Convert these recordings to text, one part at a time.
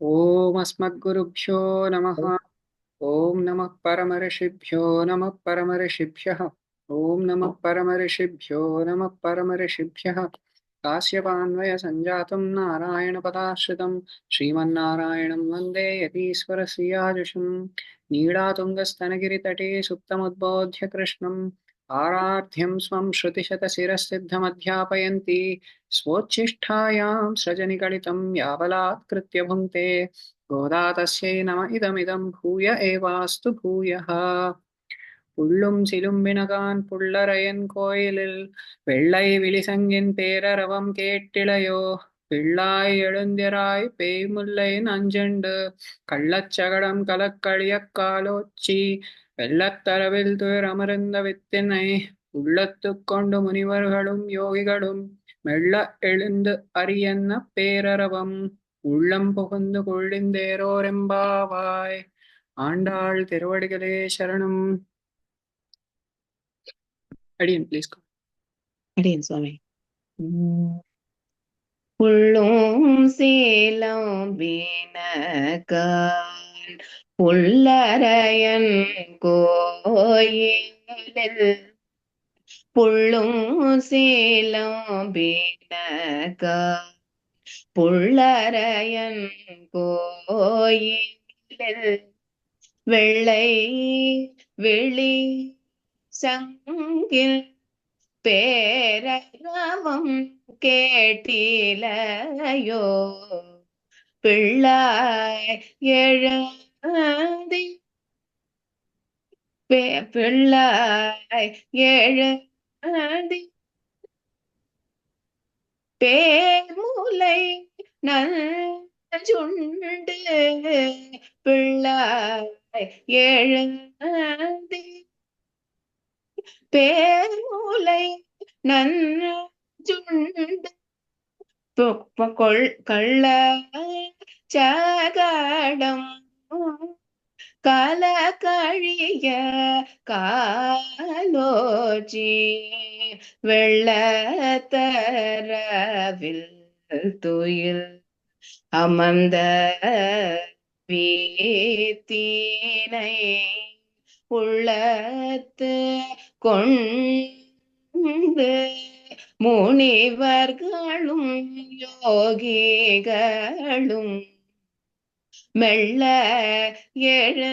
Om Asmadgurubhyo Namaha. Om Namah Paramarishibhyo Namah Paramarishibhyah. Om Namah Paramarishibhyo Namah Paramarishibhyah. Kasyapanvaya Sanjatam Narayana Padashritam Srimannarayanam Vande Yatiswarasyajusham Neelatungastanagiri Suptamudbodhya Krishnam Aradhyam Swam Shrutishatasirasiddhamadhyapayanti Svochishthayam Srajanikalitam Yavalatkritya Bhunte गोदा तस्यै नम इदमिदं भूय एवास्तु भूयः புள்ளும் சிலும்பினகான் புள்ளரையன் கோயிலில் வெள்ளை விழிசங்கின் பேரரவம் கேட்டிளையோ பிள்ளாய் எழுந்திராய் பேய்முல்லை நஞ்செண்டு கள்ளச்சகடம் கலக்களியக் காலோச்சி வெள்ளத்தரவில் துயரமர்ந்த வித்தினை உள்ளத்துக் கொண்டு முனிவர்களும் யோகிகளும் மெல்ல எழுந்து அரியன்ன பேரரவம் உள்ளம் புகுந்து கொள்ளிந்தேரோரெம்பாவாய். ஆண்டாள் திருவடிகளே சரணம். Adian, please go. Adian, Swami. புள்ளும் சீலம்பினகான் புல்லரையன் கோயிலில் புள்ளும் சீலம்பினகான் புல்லரையன் கோயிலில் வெள்ளை விழி சங்கில் பேரரவம் கேட்டிலையோ பிள்ளாய் எழுதி பிள்ளாய் எழுதி பேர்முலை நஞ்சுண்டு பிள்ளாய் எழுதி பேர்முலை நஞ்சுண்டு கள்ள சகடம் கலகழிய காலோச்சி வெள்ளத்தரவில் துயில் அமர்ந்த வீத்தினை உள்ளத்து கொண்டு முனிவர்களும் யோகிகளும் மெல்ல எழு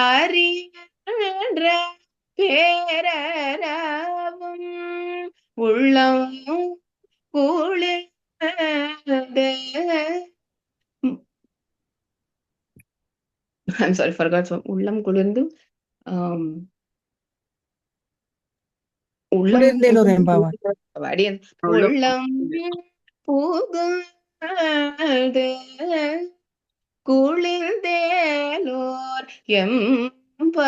அறியன்ற பேரரவும் உள்ளம் குளிர்ந்து I'm sorry, forgot. உள்ளம் குளிர்ந்து உள்ளம் புகுந்து குளிர்ந்தேலோர் எம்பாவாய்.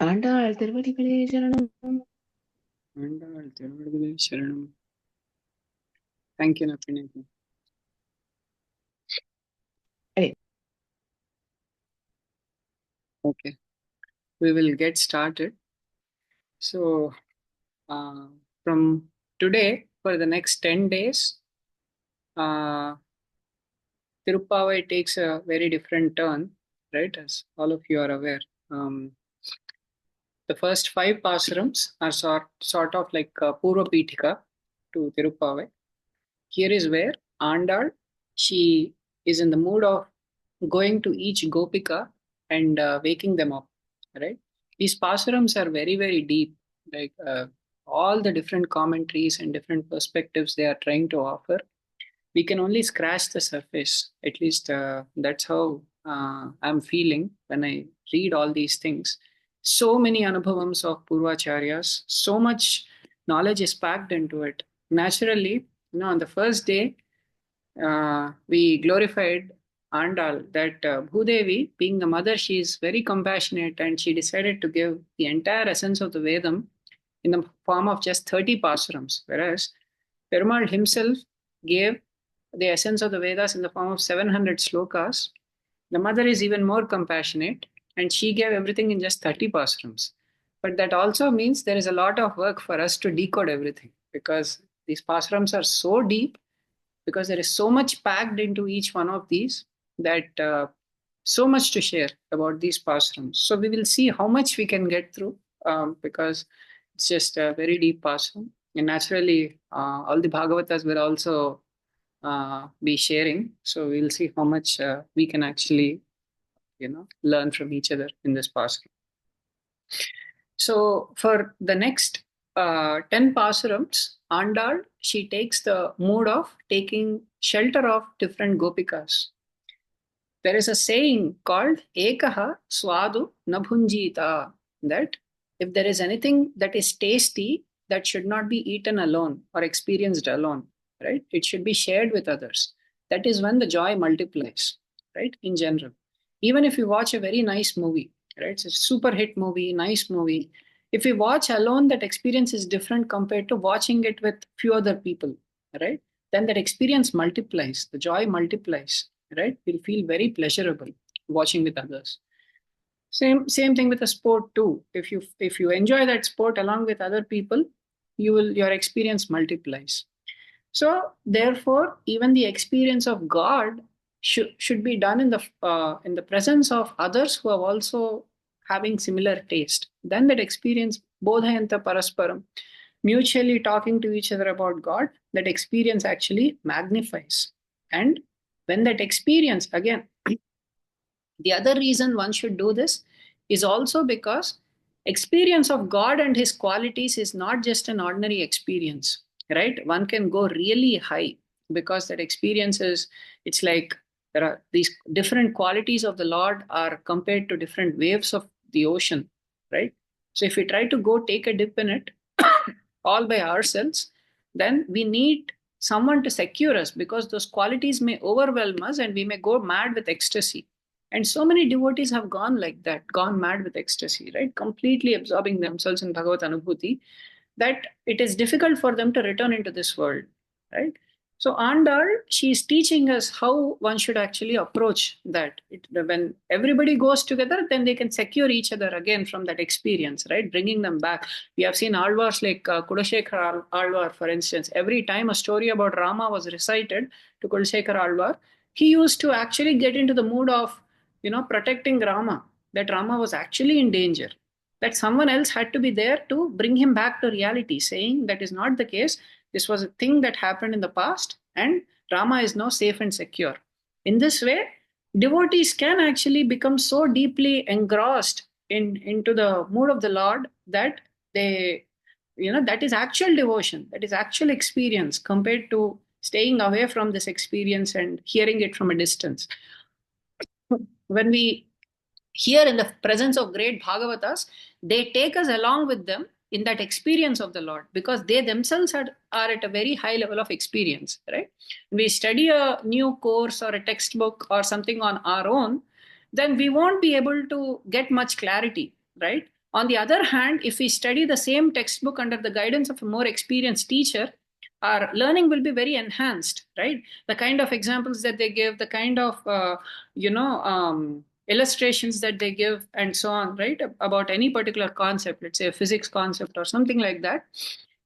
ஆண்டாள் திருவடிகளே சரணம். ஆண்டாள் திருவடிகளே சரணம். Thank you, Napinaki. Okay, we will get started. So, from today, for the next 10 days, Thiruppavai takes a very different turn, right? As all of you are aware. The first 5 Pasurams are sort of like Purva Pithika to Thiruppavai. Here is where Andal, she is in the mood of going to each Gopika and waking them up, right? These Pasurams are very, very deep, like all the different commentaries and different perspectives they are trying to offer. We can only scratch the surface. At least that's how I'm feeling when I read all these things. So many anubhavams of Purvacharyas, so much knowledge is packed into it. Naturally, on the first day, we glorified Andal, that Bhudevi, being the mother, she is very compassionate and she decided to give the entire essence of the Vedam in the form of just 30 Pasurams, whereas Perumal himself gave the essence of the Vedas in the form of 700 slokas. The mother is even more compassionate and she gave everything in just 30 pasrams. But that also means there is a lot of work for us to decode everything, because these pasrams are so deep, because there is so much packed into each one of these, that so much to share about these pasrams. So we will see how much we can get through, because it's just a very deep pasram. And naturally, all the Bhagavatas will also be sharing. So we'll see how much we can actually, learn from each other in this pasram. So for the next 10 pasurams, Andal, she takes the mood of taking shelter of different gopikas. There is a saying called Ekaha Swadu Nabhunjita, that if there is anything that is tasty, that should not be eaten alone or experienced alone, right? It should be shared with others. That is when the joy multiplies, right? In general. Even if you watch a very nice movie, right? It's a super hit movie, nice movie. If you watch alone, that experience is different compared to watching it with few other people, right? Then that experience multiplies, the joy multiplies, right? We'll feel very pleasurable watching with others. Same thing with a sport too. If you enjoy that sport along with other people, your experience multiplies. So therefore, even the experience of God should be done in the presence of others who are also having similar taste. Then that experience, bodhayanta parasparam, mutually talking to each other about God, that experience actually magnifies. And when that experience, again, the other reason one should do this is also because experience of God and his qualities is not just an ordinary experience, right? One can go really high, because that experience is, it's like there are these different qualities of the Lord are compared to different waves of the ocean, right? So if we try to go take a dip in it all by ourselves, then we need someone to secure us, because those qualities may overwhelm us and we may go mad with ecstasy. And so many devotees have gone like that, gone mad with ecstasy, right? Completely absorbing themselves in Bhagavat Anubhuti, that it is difficult for them to return into this world, right? So Andal, she is teaching us how one should actually approach that. When everybody goes together, then they can secure each other again from that experience, right? Bringing them back. We have seen Alvars like Kudashekhar Alvar, for instance. Every time a story about Rama was recited to Kudashekhar Alvar, he used to actually get into the mood of, protecting Rama, that Rama was actually in danger, that someone else had to be there to bring him back to reality, saying that is not the case. This was a thing that happened in the past, and Rama is now safe and secure. In this way, devotees can actually become so deeply engrossed into the mood of the Lord that they, that is actual devotion, that is actual experience compared to staying away from this experience and hearing it from a distance. When we hear in the presence of great Bhagavatas, they take us along with them in that experience of the Lord, because they themselves are at a very high level of experience, right? We study a new course or a textbook or something on our own, then we won't be able to get much clarity, right? On the other hand, if we study the same textbook under the guidance of a more experienced teacher, our learning will be very enhanced, right? The kind of examples that they give, the kind of, illustrations that they give, and so on, right? About any particular concept, let's say a physics concept or something like that,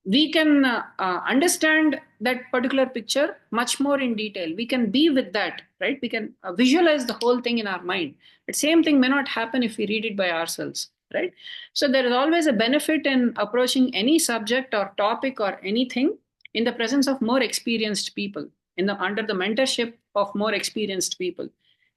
we can understand that particular picture much more in detail. We can be with that, right? We can visualize the whole thing in our mind. But same thing may not happen if we read it by ourselves, right? So there is always a benefit in approaching any subject or topic or anything in the presence of more experienced people, under the mentorship of more experienced people.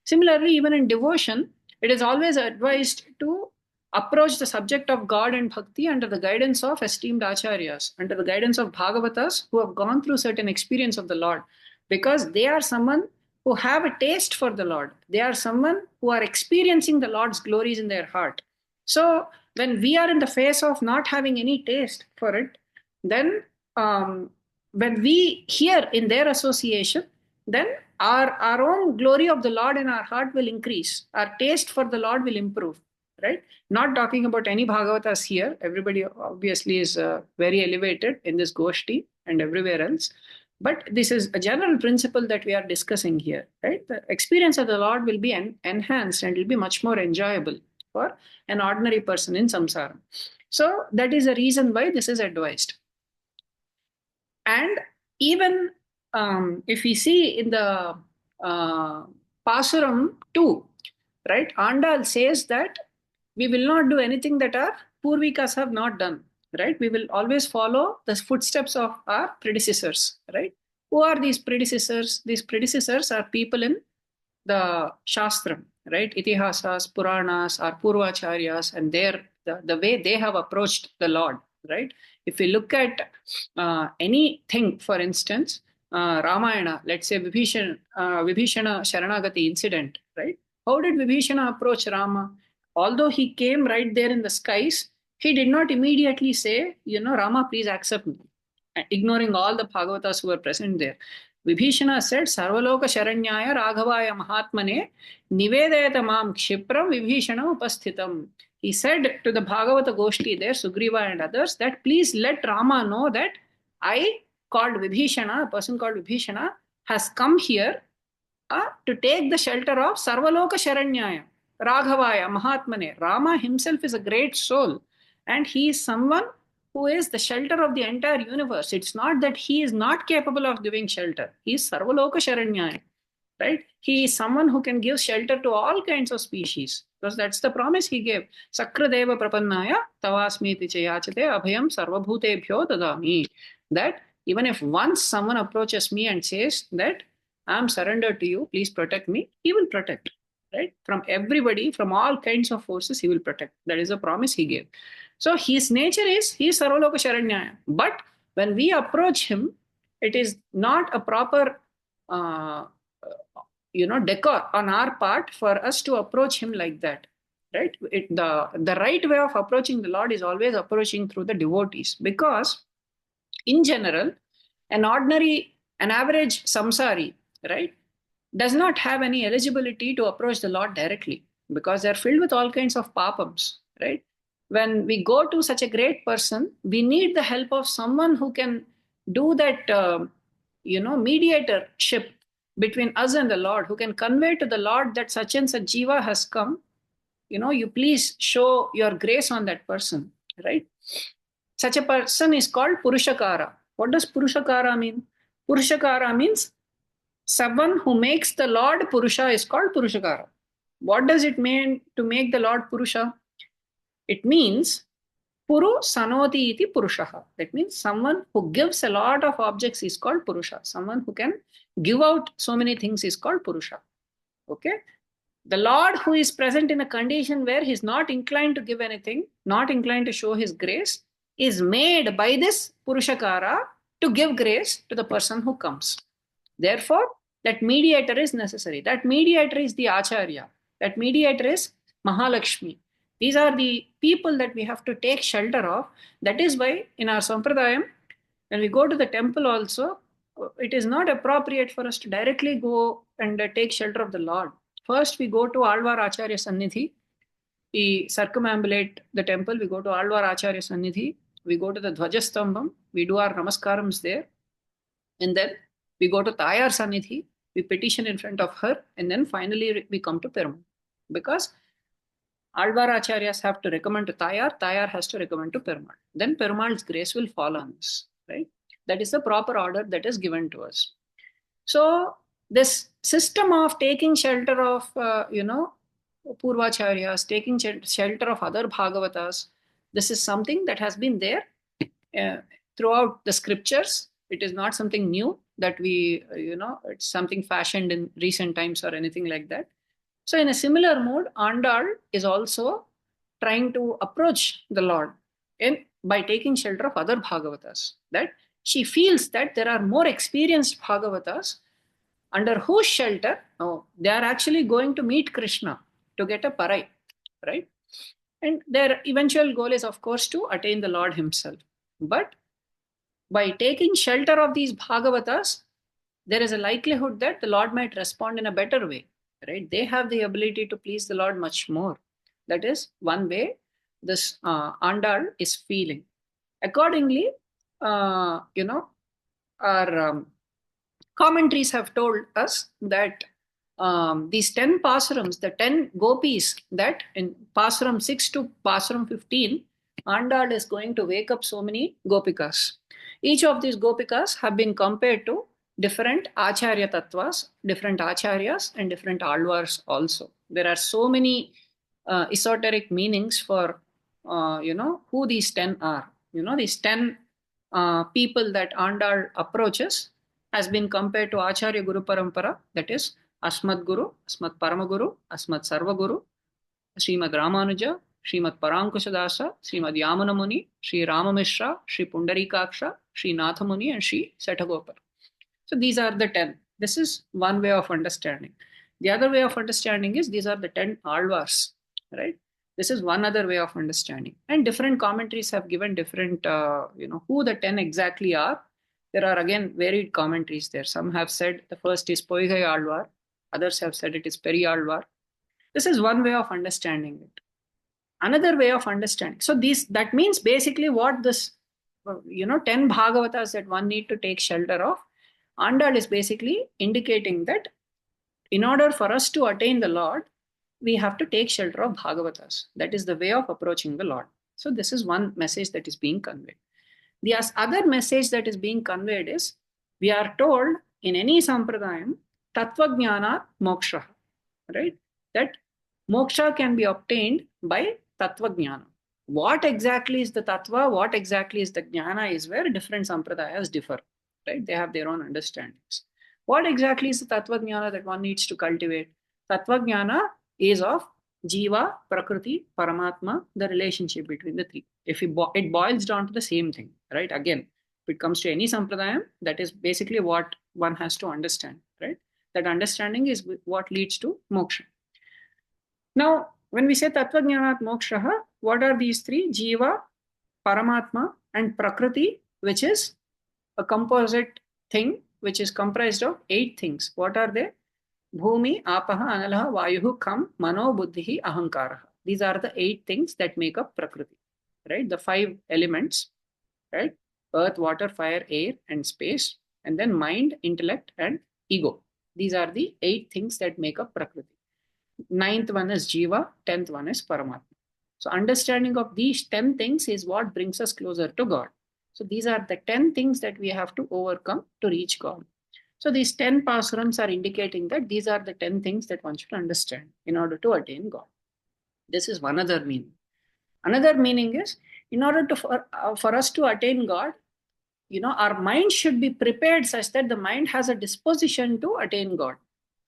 Similarly, even in devotion, it is always advised to approach the subject of God and bhakti under the guidance of esteemed acharyas, under the guidance of bhagavatas who have gone through certain experience of the Lord, because they are someone who have a taste for the Lord. They are someone who are experiencing the Lord's glories in their heart. So when we are in the face of not having any taste for it, then when we hear in their association, then our own glory of the Lord in our heart will increase. Our taste for the Lord will improve, right? Not talking about any Bhagavatas here. Everybody obviously is very elevated in this Goshti and everywhere else. But this is a general principle that we are discussing here, right? The experience of the Lord will be enhanced and will be much more enjoyable for an ordinary person in samsara. So that is the reason why this is advised. And even if we see in the Pasuram too, right, Andal says that we will not do anything that our Purvikas have not done, right? We will always follow the footsteps of our predecessors, right? Who are these predecessors? These predecessors are people in the Shastram, right? Itihasas, Puranas, or Purvacharyas, and the way they have approached the Lord, right? If we look at anything, for instance, Ramayana, let's say Vibhishana Sharanagati incident, right? How did Vibhishana approach Rama? Although he came right there in the skies, he did not immediately say, Rama, please accept me, ignoring all the Bhagavatas who were present there. Vibhishana said, Sarvaloka Sharanyaya Raghavaya Mahatmane Nivedayata Mam Kshipram Vibhishana Upasthitam. He said to the Bhagavata Goshti there, Sugriva and others, that please let Rama know that I, called Vibhishana, a person called Vibhishana, has come here to take the shelter of Sarvaloka Sharanyaya, Raghavaya, Mahatmane. Rama himself is a great soul, and he is someone who is the shelter of the entire universe. It's not that he is not capable of giving shelter. He is Sarvaloka Sharanyaya, right? He is someone who can give shelter to all kinds of species, because that's the promise he gave. Sakradeva Prapannaya Tavasmiti Chayachate Abhayam Sarvabhutebhyo Dadami. That even if once someone approaches me and says that I'm surrendered to you, please protect me, he will protect, right? From everybody, from all kinds of forces, he will protect. That is a promise he gave. So his nature is, he is Sarvaloka Sharanyaya. But when we approach him, it is not a proper decor on our part for us to approach him like that, right? The right way of approaching the Lord is always approaching through the devotees, because in general, an average samsari, right, does not have any eligibility to approach the Lord directly, because they're filled with all kinds of papams, right? When we go to such a great person, we need the help of someone who can do that, mediatorship between us and the Lord, who can convey to the Lord that such and such jiva has come. You please show your grace on that person, right? Such a person is called Purushakara. What does Purushakara mean? Purushakara means someone who makes the Lord Purusha is called Purushakara. What does it mean to make the Lord Purusha? It means Puru Sanoti iti Purushaha. That means someone who gives a lot of objects is called Purusha. Someone who can give out so many things is called Purusha. Okay? The Lord who is present in a condition where he is not inclined to give anything, not inclined to show his grace, is made by this Purushakara to give grace to the person who comes. Therefore, that mediator is necessary. That mediator is the Acharya. That mediator is Mahalakshmi. These are the people that we have to take shelter of. That is why in our Sampradayam, when we go to the temple also, it is not appropriate for us to directly go and take shelter of the Lord. First, we go to Alvar Acharya Sannidhi. We circumambulate the temple. We go to Alvar Acharya Sannidhi. We go to the Dhvajastambham. We do our namaskarams there. And then we go to Tayar Sannidhi. We petition in front of her. And then finally we come to Perumal. Because Alvar Acharyas have to recommend to Tayar. Tayar has to recommend to Perumal. Then Perumal's grace will fall on us. Right? That is the proper order that is given to us. So this system of taking shelter of, Purvacharyas, taking shelter of other Bhagavatas, this is something that has been there throughout the scriptures. It is not something new that we, it's something fashioned in recent times or anything like that. So in a similar mode, Andal is also trying to approach the Lord by taking shelter of other Bhagavatas. That she feels that there are more experienced Bhagavatas under whose shelter they are actually going to meet Krishna to get a parai, right? And their eventual goal is, of course, to attain the Lord himself. But by taking shelter of these Bhagavatas, there is a likelihood that the Lord might respond in a better way, right? They have the ability to please the Lord much more. That is one way this Andal is feeling. Accordingly, our commentaries have told us that these 10 pasurams, the 10 gopis that in Pasuram 6 to Pasuram 15, Andal is going to wake up so many gopikas. Each of these gopikas have been compared to different acharya tattvas, different acharyas, and different alvars also. There are so many esoteric meanings for, who these 10 are. These 10 people that Andal approaches has been compared to Acharya Guru Parampara, that is Asmat Guru, Asmat Paramaguru, Asmat Sarvaguru, Srimad Ramanuja, Srimad Parankushadasa, Srimad Yamuna Muni, Sri Ramamishra, Sri Pundarikaksha, Sri Nathamuni, and Sri Setagopal. So these are the 10. This is one way of understanding. The other way of understanding is these are the 10 alvars, right? This is one other way of understanding. And different commentaries have given different, who the 10 exactly are. There are again varied commentaries there. Some have said the first is Poigai Alvar, others have said it is Peri Alvar. This is one way of understanding it. Another way of understanding. So that means basically what this, 10 Bhagavatas that one need to take shelter of. Andal is basically indicating that in order for us to attain the Lord, we have to take shelter of Bhagavatas. That is the way of approaching the Lord. So this is one message that is being conveyed. The other message that is being conveyed is, we are told in any sampradayam, tattva jnana moksha, right? That moksha can be obtained by tattva jnana. What exactly is the tattva, what exactly is the jnana is where different sampradayas differ, right? They have their own understandings. What exactly is the tattva jnana that one needs to cultivate? Tattva jnana is of Jiva, Prakriti, Paramatma, the relationship between the three. If it boils down to the same thing, right? Again, if it comes to any sampradayam, that is basically what one has to understand, right? That understanding is what leads to moksha. Now, when we say Tattva Jnanat Moksha, what are these three? Jiva, Paramatma, and Prakriti, which is a composite thing, which is comprised of 8 things. What are they? Bhumi, Apaha, Analaha, Vayuhu, Kam, Mano, Buddhihi, Ahankaraha. These are the 8 things that make up Prakriti, right? The 5 elements, right? Earth, water, fire, air, and space. And then mind, intellect, and ego. These are the 8 things that make up Prakriti. 9th one is Jiva, 10th one is Paramatma. So understanding of these 10 things is what brings us closer to God. So these are the 10 things that we have to overcome to reach God. So these 10 pasurams are indicating that these are the 10 things that one should understand in order to attain God. This is one other meaning. Another meaning is, in order to for us to attain God, our mind should be prepared such that the mind has a disposition to attain God,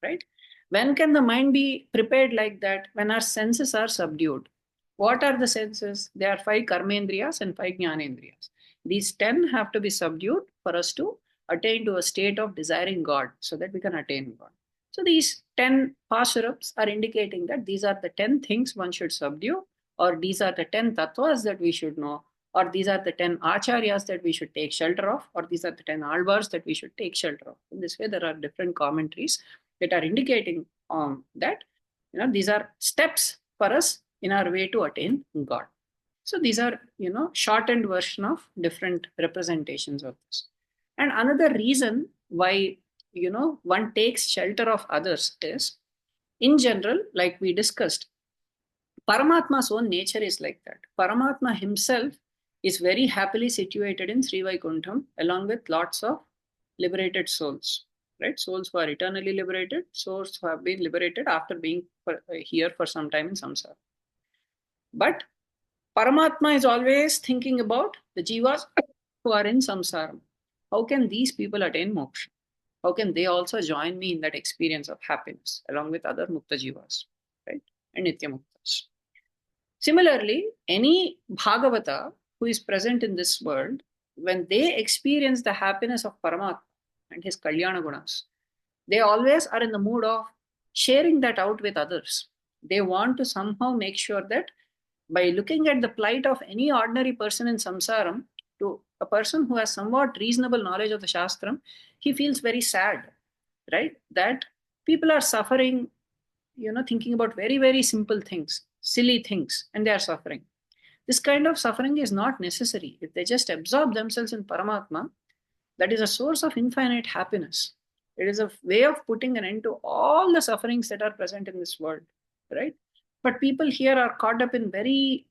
right? When can the mind be prepared like that? When our senses are subdued. What are the senses? There are 5 karmendriyas and 5 jnanendriyas. These 10 have to be subdued for us to attain to a state of desiring God, so that we can attain God. So these 10 pasurams are indicating that these are the 10 things one should subdue, or these are the 10 tattvas that we should know, or these are the 10 acharyas that we should take shelter of, or these are the 10 alvars that we should take shelter of. In this way, there are different commentaries that are indicating that these are steps for us in our way to attain God. So these are shortened version of different representations of this. And another reason why one takes shelter of others is, in general, like we discussed, Paramatma's own nature is like that. Paramatma himself is very happily situated in Sri Vaikuntham along with lots of liberated souls, right? Souls who are eternally liberated, souls who have been liberated after being here for some time in samsara. But Paramatma is always thinking about the jivas who are in samsara. How can these people attain moksha? How can they also join me in that experience of happiness along with other mukta jivas, right? And nitya muktas. Similarly, any bhagavata who is present in this world, when they experience the happiness of Paramatma and his kalyana gunas, they always are in the mood of sharing that out with others. They want to somehow make sure that by looking at the plight of any ordinary person in samsaram, to a person who has somewhat reasonable knowledge of the shastram, he feels very sad, right? That people are suffering, thinking about very, very simple things, silly things, and they are suffering. This kind of suffering is not necessary. If they just absorb themselves in Paramatma, that is a source of infinite happiness. It is a way of putting an end to all the sufferings that are present in this world, right? But people here are caught up in very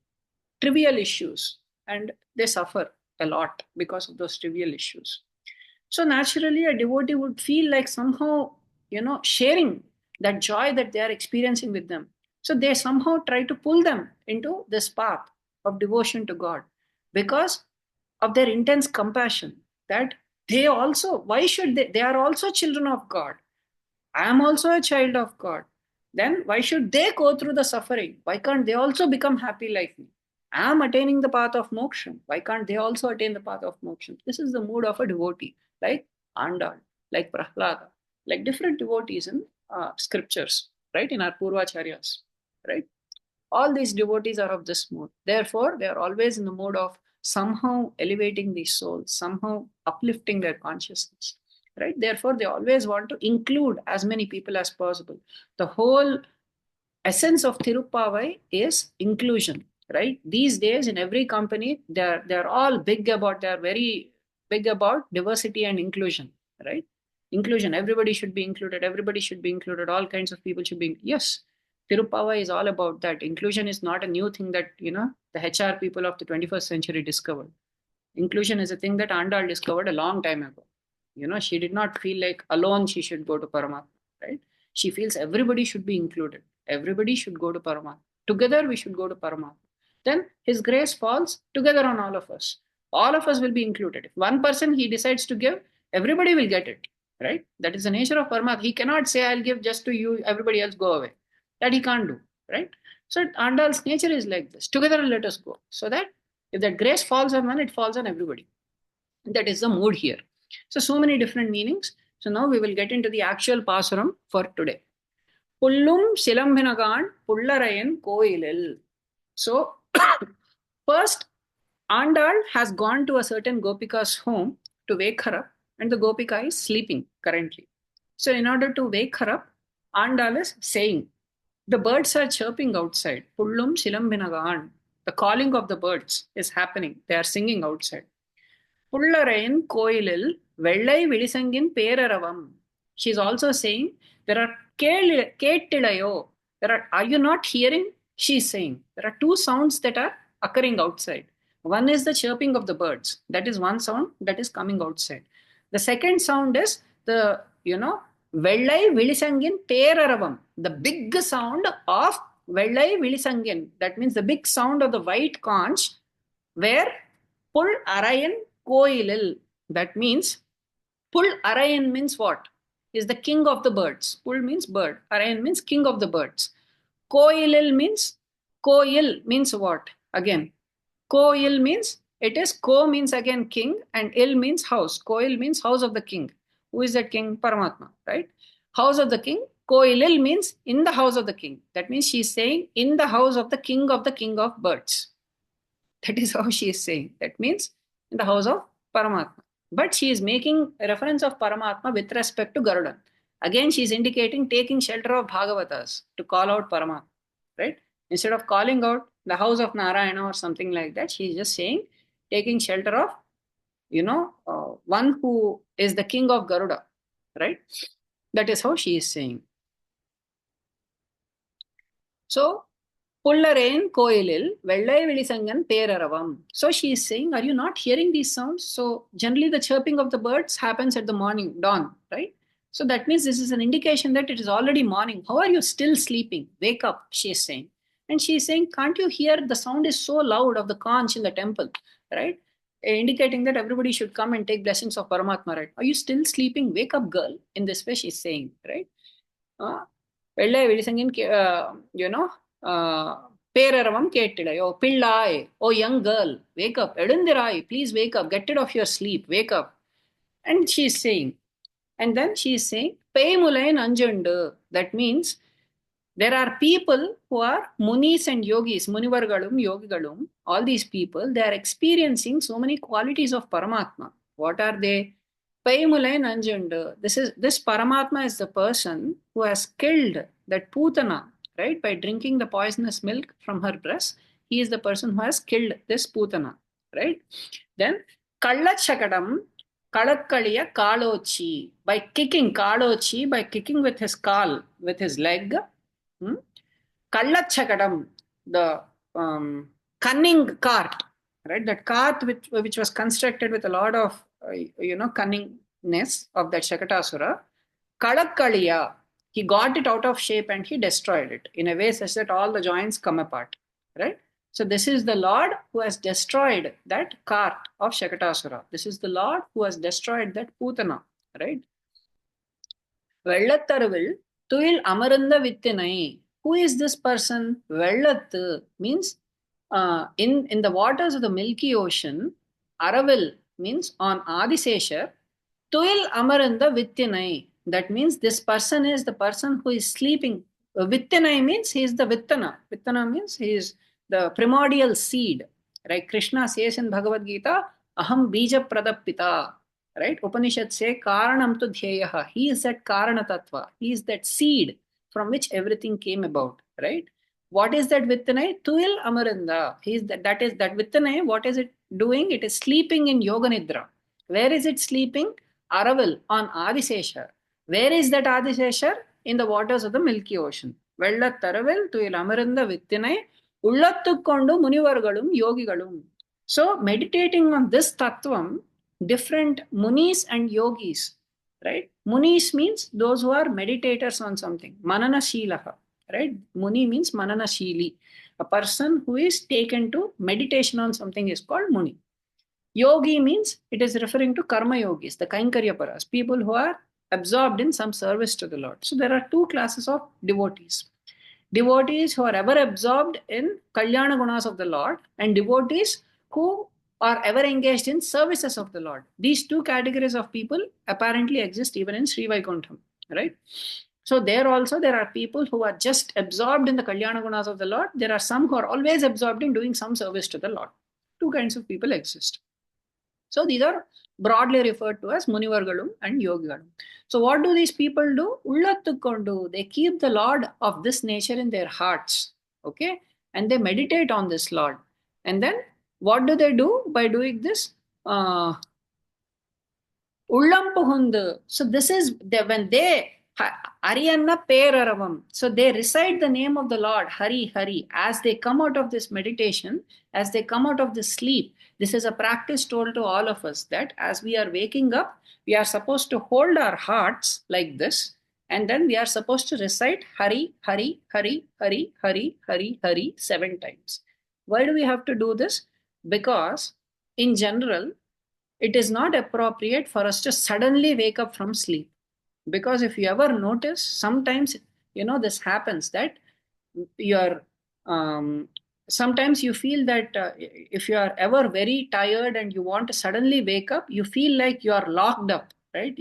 trivial issues and they suffer a lot because of those trivial issues. So naturally, a devotee would feel like somehow, sharing that joy that they are experiencing with them. So they somehow try to pull them into this path of devotion to God because of their intense compassion that they also, why should they are also children of God. I am also a child of God. Then why should they go through the suffering? Why can't they also become happy like me? I am attaining the path of moksha. Why can't they also attain the path of moksha? This is the mood of a devotee, like Andal, like Prahlada, like different devotees in scriptures, right? In our Purvacharyas, right? All these devotees are of this mood. Therefore, they are always in the mode of somehow elevating these souls, somehow uplifting their consciousness, right? Therefore, they always want to include as many people as possible. The whole essence of Thiruppavai is inclusion, right? These days, in every company, they're all big about, they're very big about diversity and inclusion, right? Inclusion, everybody should be included, everybody should be included, all kinds of people should be, yes. Thiruppavai is all about that. Inclusion is not a new thing that, the HR people of the 21st century discovered. Inclusion is a thing that Andal discovered a long time ago. She did not feel like alone she should go to Paramatma, right? She feels everybody should be included. Everybody should go to Paramatma. Together we should go to Paramatma. Then his grace falls together on all of us. All of us will be included. If one person he decides to give, everybody will get it, right? That is the nature of Paramatma. He cannot say, I'll give just to you, everybody else go away. That he can't do, right? So Andal's nature is like this. Together let us go. So that if that grace falls on one, it falls on everybody. That is the mood here. So many different meanings. So now we will get into the actual Pasuram for today. Pullum ShilumbinakAn Pullarayan Koilil. So first, Andal has gone to a certain Gopika's home to wake her up, and the Gopika is sleeping currently. So in order to wake her up, Andal is saying, the birds are chirping outside. Pullum ShilumbinakAn. The calling of the birds is happening. They are singing outside. Pullarayan கோயிலில் வெள்ளை விழிசங்கின் பேரரவம். She is also saying, there are கேட்டிலையோ. Are you not hearing? She is saying, there are two sounds that are occurring outside. One is the chirping of the birds. That is one sound that is coming outside. The second sound is the, வெள்ளை விழிசங்கின் பேரரவம். The big sound of வெள்ளை விழிசங்கின். That means the big sound of the white conch where Pull Arayan Koilil. That means Pull Arayan means what? Is the king of the birds. Pull means bird. Arayan means king of the birds. Koilil means Koil means what? Again, Koil means it is Ko means again king and Il means house. Koil means house of the king. Who is that king? Paramatma, right? House of the king. Koilil means in the house of the king. That means she is saying in the house of the king of birds. That is how she is saying. That means in the house of Paramatma. But she is making a reference of Paramatma with respect to Garudan. Again, she is indicating taking shelter of Bhagavatas to call out Paramatma, right? Instead of calling out the house of Narayana or something like that, she is just saying taking shelter of, one who is the king of Garuda, right? That is how she is saying. So, Pullarayan Koilil, Vellai Vilisangan Peraravam. So she is saying, are you not hearing these sounds? So generally the chirping of the birds happens at the morning, dawn, right? So that means this is an indication that it is already morning. How are you still sleeping? Wake up, she is saying. And she is saying, can't you hear the sound is so loud of the conch in the temple, right? Indicating that everybody should come and take blessings of Paramatma, right? Are you still sleeping? Wake up, girl. In this way she is saying, right? வெள்ளை விழிசங்கின் பேரரவம் கேட்டிலையோ பிள்ளாய் ஓ young girl wake up எழுந்திராய் please wake up get rid of your sleep wake up. And she is saying, and then she is saying பேய்முலை நஞ்சுண்டு. That means there are people who are munis and yogis, munivargalum yogigalum, all these people, they are experiencing so many qualities of Paramatma. What are they? Paimulai Nanjundu. This Paramatma is the person who has killed that Putana, right? By drinking the poisonous milk from her breast, he is the person who has killed this Putana, right? Then Kallachakadam Kalakkaliya Kalochi. By kicking Kalochi, by kicking with his kal, with his leg. Kallachakadam, the cunning cart, right? That cart which was constructed with a lot of, cunningness of that Shakatasura. Kalakkaliya, he got it out of shape and he destroyed it in a way such that all the joints come apart, right? So this is the Lord who has destroyed that cart of Shakatasura. This is the Lord who has destroyed that Putana, right? Vellattaruvil tuil amaranda vittinai. Who is this person? Vellattu means in the waters of the Milky Ocean. Aravil means on Adiseshar. Tuil amaranda vittinai. That means this person is the person who is sleeping. Vittinai means he is the Vittana. Vittana means he is the primordial seed. Right? Krishna says in Bhagavad Gita, Aham bija pradapita. Right? Upanishad say Karanam tu dhyeyaha. He is that Karana Tattva. He is that seed from which everything came about. Right? What is that Vittanai? Tuil Amaranda. He is that is that Vittanai. What is it doing? It is sleeping in Yoga Nidra. Where is it sleeping? Araval on Adiseshar. Where is that Adiseshar? In the waters of the Milky Ocean. Vellattaravel tuil Amaranda Vittanai. Ullattukkondu Munivargalum Yogigalum. So meditating on this Tattvam, different munis and yogis, right? Munis means those who are meditators on something. Manana Shilaha, right? Muni means Manana Shili. A person who is taken to meditation on something is called Muni. Yogi means it is referring to Karma Yogis, the Kainkaryaparas, people who are absorbed in some service to the Lord. So there are two classes of devotees. Devotees who are ever absorbed in Kalyana Gunas of the Lord, and devotees who are ever engaged in services of the Lord. These two categories of people apparently exist even in Sri Vaikuntham, right? So there also there are people who are just absorbed in the Kalyana Gunas of the Lord. There are some who are always absorbed in doing some service to the Lord. Two kinds of people exist. So these are broadly referred to as Munivargalum and Yogigalum. So what do these people do? Ullattukkondu. They keep the Lord of this nature in their hearts. Okay? And they meditate on this Lord. And then what do they do by doing this? Ullam puhundu. So this is when they Ariyanna Peraravam. So they recite the name of the Lord, Hari, Hari, as they come out of this meditation, as they come out of this sleep. This is a practice told to all of us that as we are waking up, we are supposed to hold our hearts like this, and then we are supposed to recite Hari, Hari, Hari, Hari, Hari, Hari, Hari 7 times. Why do we have to do this? Because in general, it is not appropriate for us to suddenly wake up from sleep. Because if you ever notice, sometimes, this happens that you're, sometimes you feel that if you are ever very tired and you want to suddenly wake up, you feel like you are locked up, right?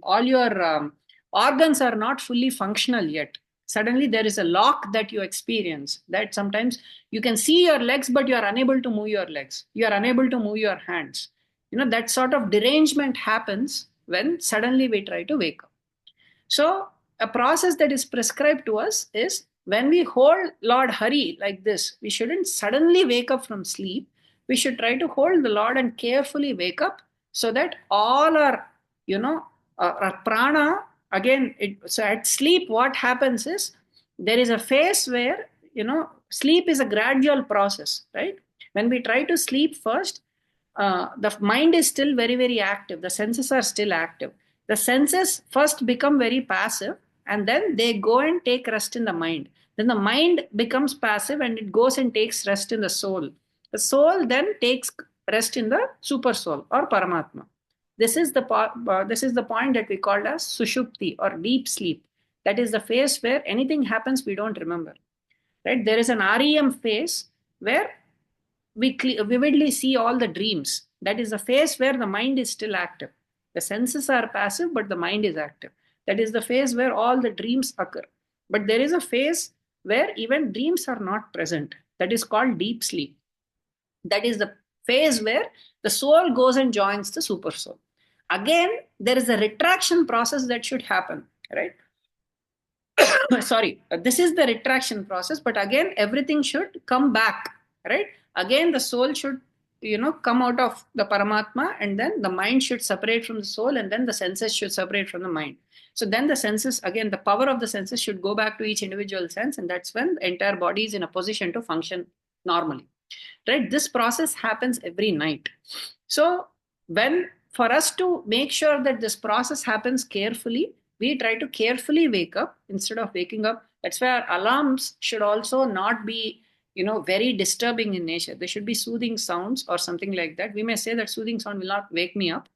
All your organs are not fully functional yet. Suddenly there is a lock that you experience, that sometimes you can see your legs, but you are unable to move your legs. You are unable to move your hands. That sort of derangement happens when suddenly we try to wake up. So a process that is prescribed to us is when we hold Lord Hari like this, we shouldn't suddenly wake up from sleep. We should try to hold the Lord and carefully wake up so that all our, our prana, again, so at sleep, what happens is there is a phase where, sleep is a gradual process, right? When we try to sleep first, the mind is still very, very active. The senses are still active. The senses first become very passive, and then they go and take rest in the mind. Then the mind becomes passive and it goes and takes rest in the soul. The soul then takes rest in the super soul or Paramatma. This is the point that we call as Sushupti or deep sleep. That is the phase where anything happens we don't remember. Right? There is an REM phase where we vividly see all the dreams. That is the phase where the mind is still active. The senses are passive, but the mind is active. That is the phase where all the dreams occur. But there is a phase where even dreams are not present. That is called deep sleep. That is the phase where the soul goes and joins the super soul. Again, there is a retraction process that should happen, right? Sorry, this is the retraction process, but again, everything should come back, right? Again, the soul should come out of the Paramatma, and then the mind should separate from the soul, and then the senses should separate from the mind. So then the senses, again, the power of the senses should go back to each individual sense, and that's when the entire body is in a position to function normally. Right? This process happens every night. So when, for us to make sure that this process happens carefully, we try to carefully wake up instead of waking up. That's why our alarms should also not be very disturbing in nature. They should be soothing sounds or something like that. We may say that soothing sound will not wake me up,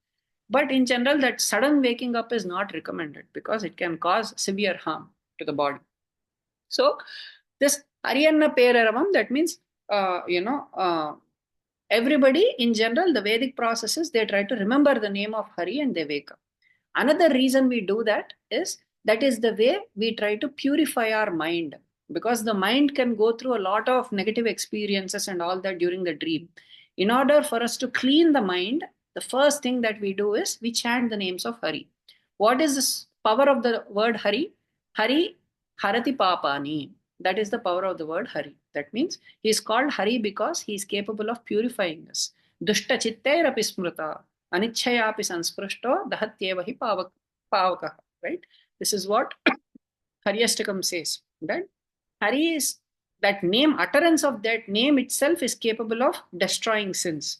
but in general, that sudden waking up is not recommended because it can cause severe harm to the body. So this Ariyanna Peraravam, that means everybody in general, the Vedic processes, they try to remember the name of Hari and they wake up. Another reason we do that is the way we try to purify our mind, because the mind can go through a lot of negative experiences and all that during the dream. In order for us to clean the mind, the first thing that we do is we chant the names of Hari. What is this power of the word Hari? Hari Harati Papani. That is the power of the word Hari. That means he is called Hari because he is capable of purifying us. Dushta chittairapi smrita anichchayapi sansprishto dahatyevahi pavaka. Right? This is what Haryashtakam says. That Hari is, that name, utterance of that name itself is capable of destroying sins.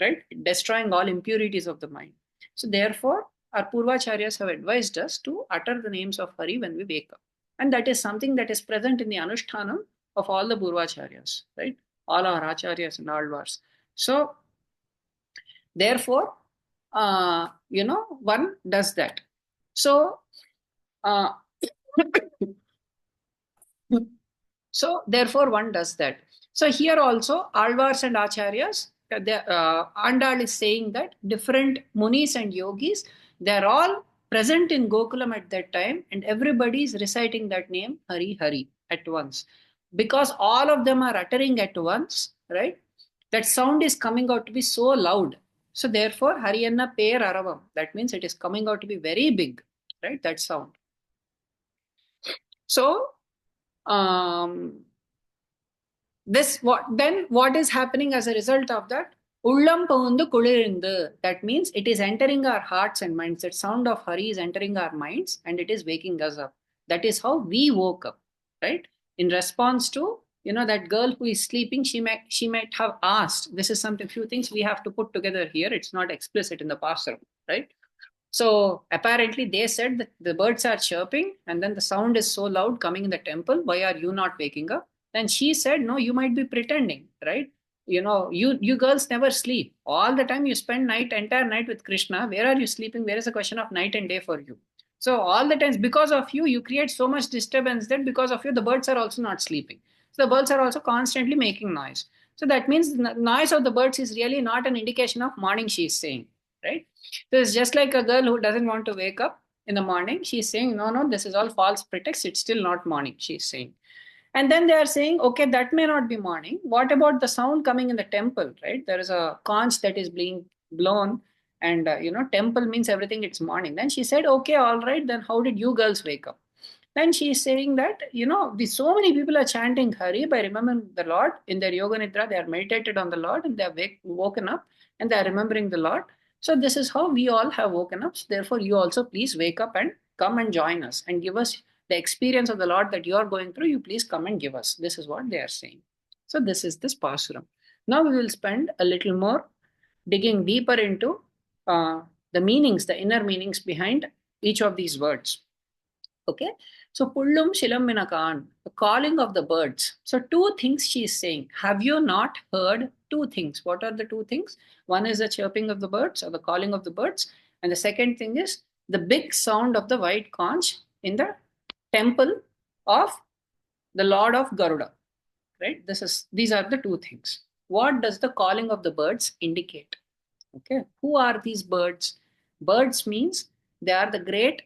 Right? Destroying all impurities of the mind. So therefore, our Purvacharyas have advised us to utter the names of Hari when we wake up. And that is something that is present in the Anushtanam of all the Purvacharyas, right? All our Acharyas and Alvars. So, therefore, one does that. So, therefore, one does that. So, here also, Alvars and Acharyas, Andal is saying that different Munis and Yogis, they're all present in Gokulam at that time, and everybody is reciting that name Hari Hari at once. Because all of them are uttering at once, right? That sound is coming out to be so loud. So therefore, Hariyanna Per Aravam, that means it is coming out to be very big, right? That sound. So, what is happening as a result of that? Ullam Paundu Kulirindu. That means it is entering our hearts and minds. That sound of Hari is entering our minds and it is waking us up. That is how we woke up, right? In response to, that girl who is sleeping, she might have asked. This is few things we have to put together here. It's not explicit in the Pasuram, right? So apparently they said that the birds are chirping and then the sound is so loud coming in the temple. Why are you not waking up? Then she said, no, you might be pretending, right? You girls never sleep. All the time you spend entire night with Krishna. Where are you sleeping? Where is a question of night and day for you? So all the times, because of you, you create so much disturbance that because of you, the birds are also not sleeping. So the birds are also constantly making noise. So that means the noise of the birds is really not an indication of morning, she is saying, right? So it's just like a girl who doesn't want to wake up in the morning. She's saying, no, this is all false pretext. It's still not morning, she's saying. And then they are saying, okay, that may not be morning. What about the sound coming in the temple, right? There is a conch that is being blown and, temple means everything, it's morning. Then she said, okay, all right, then how did you girls wake up? Then she is saying that, so many people are chanting Hari by remembering the Lord in their Yoga Nidra. They are meditated on the Lord and they are woken up and they are remembering the Lord. So this is how we all have woken up. So therefore, you also please wake up and come and join us and give us the experience of the Lord that you are going through. You please come and give us. This is what they are saying. So this is this Pasuram. Now we will spend a little more digging deeper into the meanings, the inner meanings behind each of these words. Okay. So Pullum ShilumbinakAn, the calling of the birds. So two things she is saying. Have you not heard two things? What are the two things? One is the chirping of the birds or the calling of the birds. And the second thing is the big sound of the white conch in the temple of the Lord of Garuda. Right? These are the two things. What does the calling of the birds indicate? Okay. Who are these birds? Birds means they are the great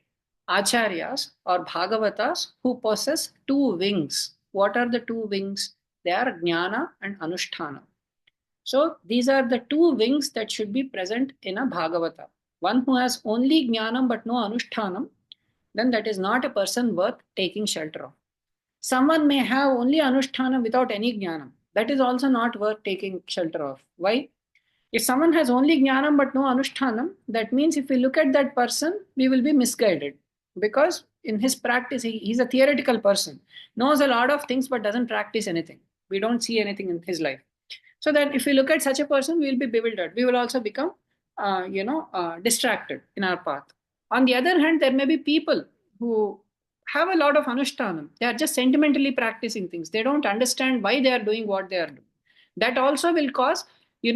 acharyas or bhagavatas who possess two wings. What are the two wings? They are jnana and anusthana. So these are the two wings that should be present in a bhagavata. One who has only jnanam but no anushtanam, then that is not a person worth taking shelter of. Someone may have only anushtanam without any jnanam. That is also not worth taking shelter of. Why? If someone has only jnanam but no anushtanam, that means if we look at that person, we will be misguided, because in his practice, he's a theoretical person, knows a lot of things but doesn't practice anything. We don't see anything in his life. So that if we look at such a person, we will be bewildered. We will also become, distracted in our path. On the other hand, there may be people who have a lot of anushtanam. They are just sentimentally practicing things. They don't understand why they are doing what they are doing. That also will cause,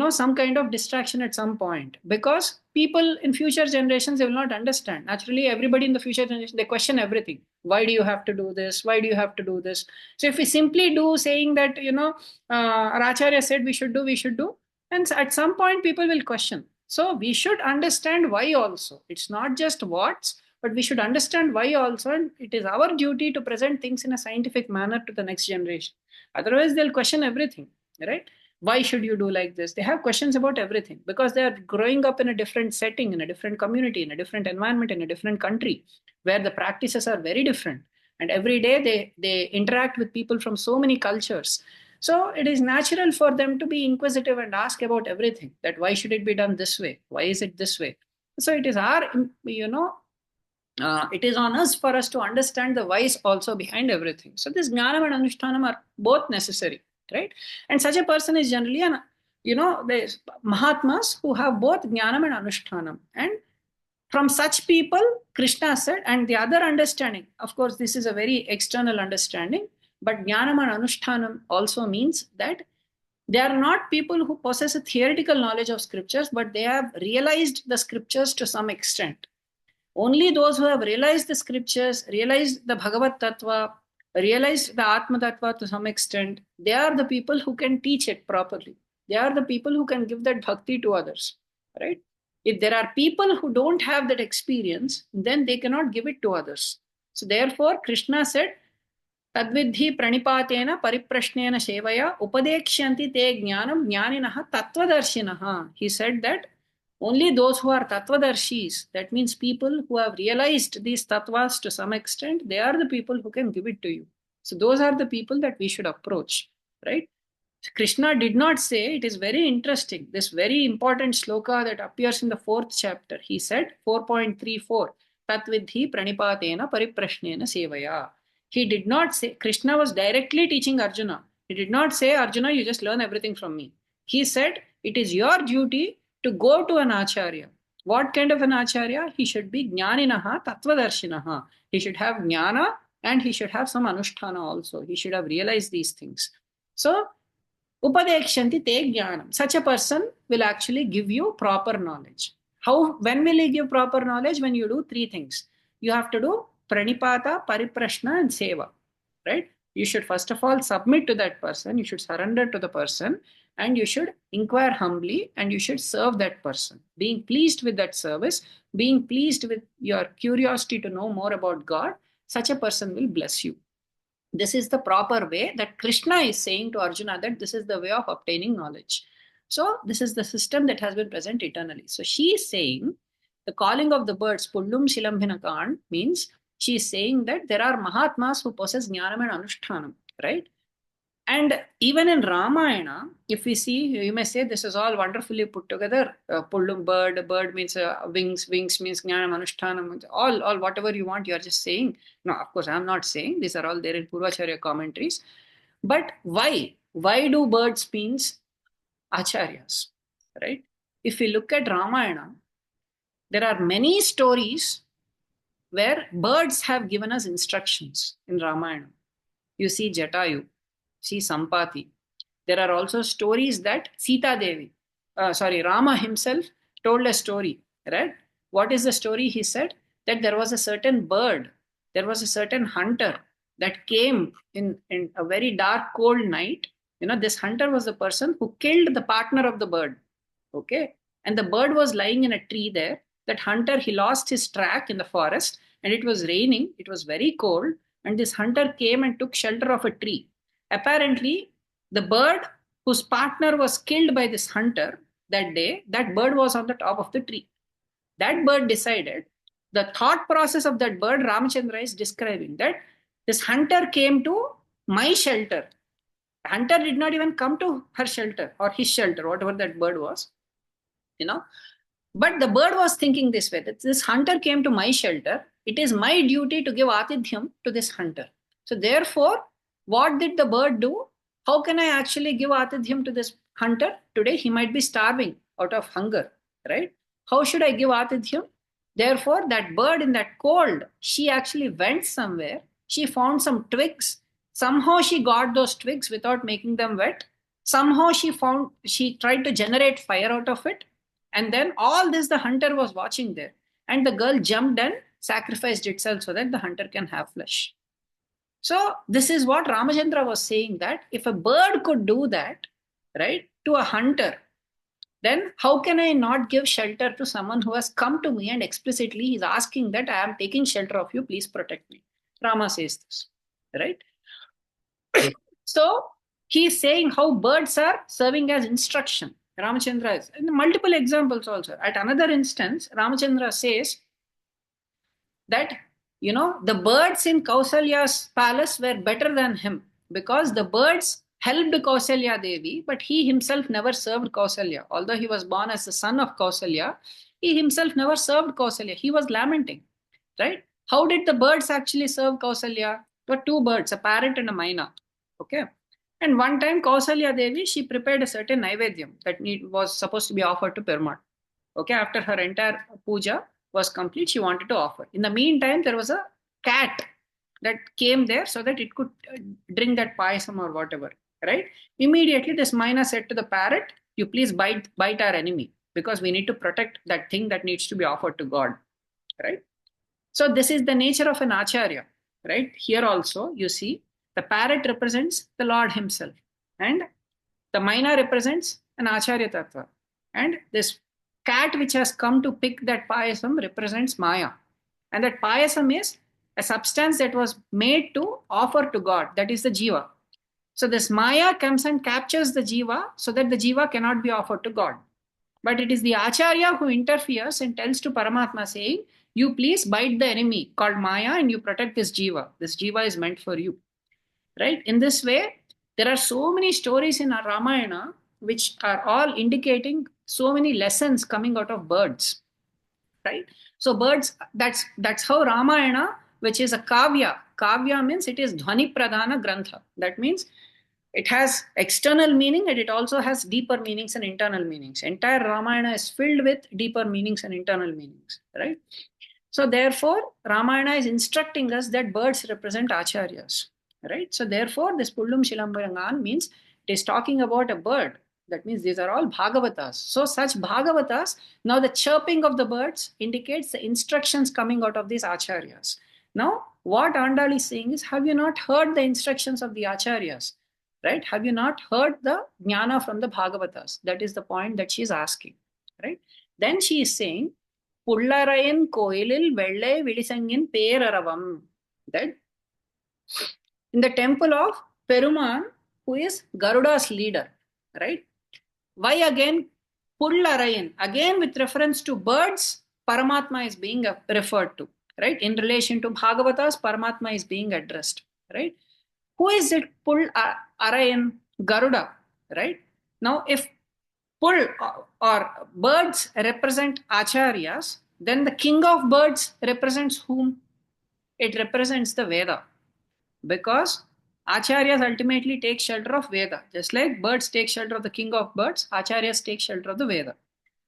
some kind of distraction at some point, because people in future generations, they will not understand. Naturally, everybody in the future generation, they question everything. Why do you have to do this? Why do you have to do this? So if we simply do, saying that, our acharya said we should do, and at some point people will question. So we should understand why also. It's not just what's, but we should understand why also, and it is our duty to present things in a scientific manner to the next generation. Otherwise, they'll question everything, right? Why should you do like this? They have questions about everything, because they are growing up in a different setting, in a different community, in a different environment, in a different country, where the practices are very different, and every day they interact with people from so many cultures. So it is natural for them to be inquisitive and ask about everything, that why should it be done this way, why is it this way. So it is our, it is on us for us to understand the whys also behind everything. So this jnanam and anushtanam are both necessary, right? And such a person is generally an, the mahatmas who have both jnanam and anushtanam. And from such people, Krishna said, and the other understanding, of course, this is a very external understanding, but jnanam and anushtanam also means that they are not people who possess a theoretical knowledge of scriptures, but they have realized the scriptures to some extent. Only those who have realized the scriptures, realized the Bhagavat Tattva, realized the Atma Tattva to some extent, they are the people who can teach it properly. They are the people who can give that bhakti to others, right? If there are people who don't have that experience, then they cannot give it to others. So therefore, Krishna said, Tadvidhi pranipatena pariprashnena sevaya upadekshyanti te jnanam jnaninaha tattvadarshinaha. He said that only those who are tattvadarshis, that means people who have realized these tattvas to some extent, they are the people who can give it to you. So those are the people that we should approach, right? Krishna did not say, it is very interesting, this very important sloka that appears in the 4th chapter. He said, 4.34, Tatvidhi pranipatena pariprashnena sevaya. He did not say, Krishna was directly teaching Arjuna. He did not say, Arjuna, you just learn everything from me. He said, it is your duty to go to an acharya. What kind of an acharya? He should be jnaninaha tattvadarshinaha. He should have jnana and he should have some anusthana also. He should have realized these things. So, upadekshanti te jnanam. Such a person will actually give you proper knowledge. How? When will he give proper knowledge? When you do 3 things. You have to do pranipata, pariprashna, and seva, right? You should first of all submit to that person. You should surrender to the person, and you should inquire humbly, and you should serve that person. Being pleased with that service, being pleased with your curiosity to know more about God, such a person will bless you. This is the proper way that Krishna is saying to Arjuna, that this is the way of obtaining knowledge. So this is the system that has been present eternally. So she is saying the calling of the birds, Pullum ShilumbinakAn, means she is saying that there are Mahatmas who possess Jnanam and Anushtanam, right? And even in Ramayana, if we see, you may say this is all wonderfully put together. Pullum bird means wings means Jnanam, Anushtanam, all whatever you want, you are just saying. No, of course, I'm not saying. These are all there in Purvacharya commentaries. But why? Why do birds means acharyas, right? If we look at Ramayana, there are many stories where birds have given us instructions in Ramayana. You see Jatayu, see Sampati. There are also stories that Sita Devi, Rama himself told a story, right? What is the story? He said that there was a certain bird, there was a certain hunter that came in a very dark, cold night. This hunter was the person who killed the partner of the bird. Okay. And the bird was lying in a tree there. That hunter, he lost his track in the forest and it was raining. It was very cold. And this hunter came and took shelter of a tree. Apparently, the bird whose partner was killed by this hunter that day, that bird was on the top of the tree. That bird decided, the thought process of that bird, Ramachandra is describing that this hunter came to my shelter. The hunter did not even come to her shelter or his shelter, whatever that bird was. But the bird was thinking this way, that this hunter came to my shelter. It is my duty to give atidhyam to this hunter. So therefore, what did the bird do? How can I actually give atidhyam to this hunter? Today he might be starving out of hunger, right? How should I give atidhyam? Therefore, that bird in that cold, she actually went somewhere. She found some twigs. Somehow she got those twigs without making them wet. Somehow she tried to generate fire out of it. And then all this, the hunter was watching there. And the girl jumped and sacrificed itself so that the hunter can have flesh. So this is what Ramachandra was saying, that if a bird could do that, right, to a hunter, then how can I not give shelter to someone who has come to me and explicitly is asking that I am taking shelter of you, please protect me. Rama says this, right? So he's saying how birds are serving as instruction. Ramachandra is, and multiple examples also. At another instance, Ramachandra says that, the birds in Kausalya's palace were better than him because the birds helped Kausalya Devi, but he himself never served Kausalya. Although he was born as the son of Kausalya, he himself never served Kausalya. He was lamenting, right? How did the birds actually serve Kausalya? There were two birds, a parrot and a myna. Okay. And one time, Kausalya Devi, she prepared a certain naivedyam that was supposed to be offered to Perumal. Okay, after her entire puja was complete, she wanted to offer. In the meantime, there was a cat that came there so that it could drink that payasam or whatever, right? Immediately, this myna said to the parrot, you please bite our enemy because we need to protect that thing that needs to be offered to God, right? So this is the nature of an acharya, right? Here also, you see, the parrot represents the Lord himself, and the myna represents an acharya tattva, and this cat which has come to pick that payasam represents Maya. And that payasam is a substance that was made to offer to God, that is the jiva. So this Maya comes and captures the jiva so that the jiva cannot be offered to God. But it is the acharya who interferes and tells to Paramatma saying, you please bite the enemy called Maya and you protect this jiva. This jiva is meant for you. Right? In this way, there are so many stories in our Ramayana which are all indicating so many lessons coming out of birds, right? So birds, that's how Ramayana, which is a kavya means it is dhvani pradhana grantha. That means it has external meaning and it also has deeper meanings and internal meanings. Entire Ramayana is filled with deeper meanings and internal meanings, right? So therefore, Ramayana is instructing us that birds represent acharyas, right? So therefore, this Pullum ShilumbinakAn means it is talking about a bird. That means these are all bhagavatas. So such bhagavatas, now the chirping of the birds indicates the instructions coming out of these acharyas. Now, what Andal is saying is, have you not heard the instructions of the acharyas? Right? Have you not heard the jnana from the bhagavatas? That is the point that she is asking, right? Then she is saying, Pullarayan koilil vellai vilisangin peraravam. That in the temple of Peruman, who is Garuda's leader, right? Why again Pullarayan? Again with reference to birds, Paramatma is being referred to, right? In relation to Bhagavatas, Paramatma is being addressed, right? Who is it Pullarayan? Garuda, right? Now, if Pull or birds represent acharyas, then the king of birds represents whom? It represents the Veda. Because acharyas ultimately take shelter of Veda. Just like birds take shelter of the king of birds, acharyas take shelter of the Veda.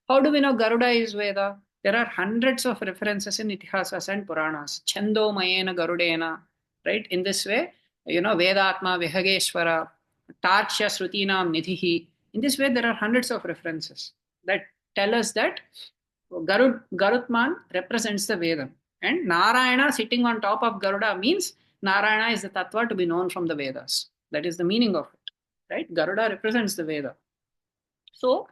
How do we know Garuda is Veda? There are hundreds of references in Itihasas and Puranas. Chando Mayena Garudena, right? In this way, Vedatma, Vihageshwara, Tarchya Srutinam Nidhihi. In this way, there are hundreds of references that tell us that Garutman represents the Veda. And Narayana sitting on top of Garuda means Narayana is the tattva to be known from the Vedas. That is the meaning of it, right? Garuda represents the Veda. So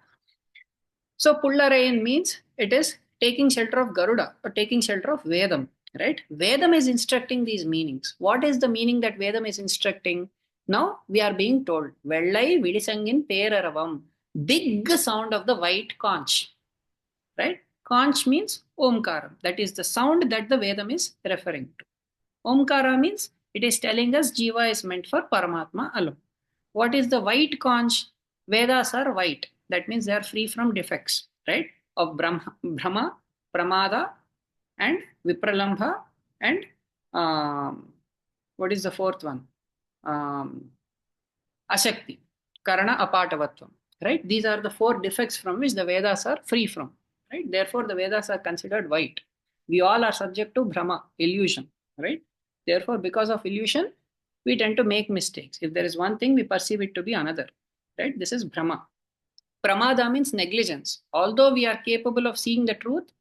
Pullarayan means it is taking shelter of Garuda or taking shelter of Vedam, right? Vedam is instructing these meanings. What is the meaning that Vedam is instructing? Now we are being told, Vellai Vidisangin Peraravam, big sound of the white conch, right? Conch means Omkara. That is the sound that the Vedam is referring to. Omkara means it is telling us Jiva is meant for Paramatma alone. What is the white conch? Vedas are white. That means they are free from defects. right? Of Brahma, Pramada, and Vipralambha, and what is the fourth one? Ashakti, Karana Apatavatvam, right? These are the four defects from which the Vedas are free from, right? Therefore, the Vedas are considered white. We all are subject to Brahma, illusion, right? Therefore, because of illusion, we tend to make mistakes. If there is one thing, we perceive it to be another, right? This is Brahma. Pramada means negligence. Although we are capable of seeing the truth,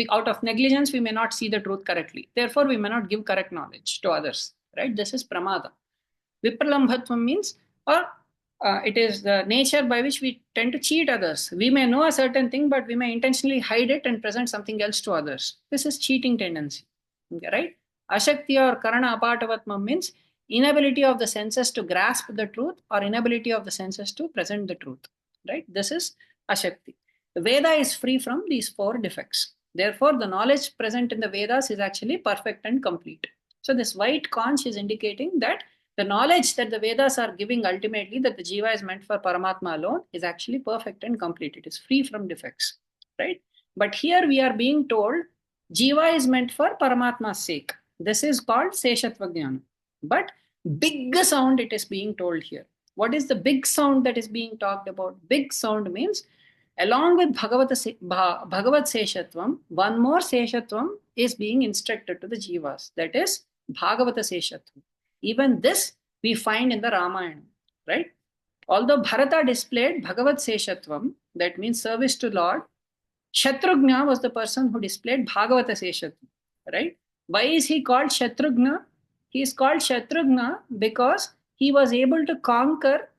out of negligence, we may not see the truth correctly. Therefore, we may not give correct knowledge to others, right? This is Pramada. Vipralambhatvam means, or it is the nature by which we tend to cheat others. We may know a certain thing, but we may intentionally hide it and present something else to others. This is cheating tendency, right? Ashakti or Karana Apatavatmam means inability of the senses to grasp the truth or inability of the senses to present the truth, right? This is Ashakti. The Veda is free from these four defects. Therefore, the knowledge present in the Vedas is actually perfect and complete. So this white conch is indicating that the knowledge that the Vedas are giving ultimately, that the Jiva is meant for Paramatma alone, is actually perfect and complete. It is free from defects, right? But here we are being told Jiva is meant for Paramatma's sake. This is called Seshatva Jnana. But big sound it is being told here. What is the big sound that is being talked about? Big sound means along with Bhagavat Seshatvam, one more Seshatvam is being instructed to the Jivas. That is Bhagavata Seshatvam. Even this we find in the Ramayana, right? Although Bharata displayed Bhagavat Seshatvam, that means service to Lord, Shatrughna was the person who displayed Bhagavata Seshatvam, right? Why is he called Shatrughna? He is called Shatrughna because he was able to conquer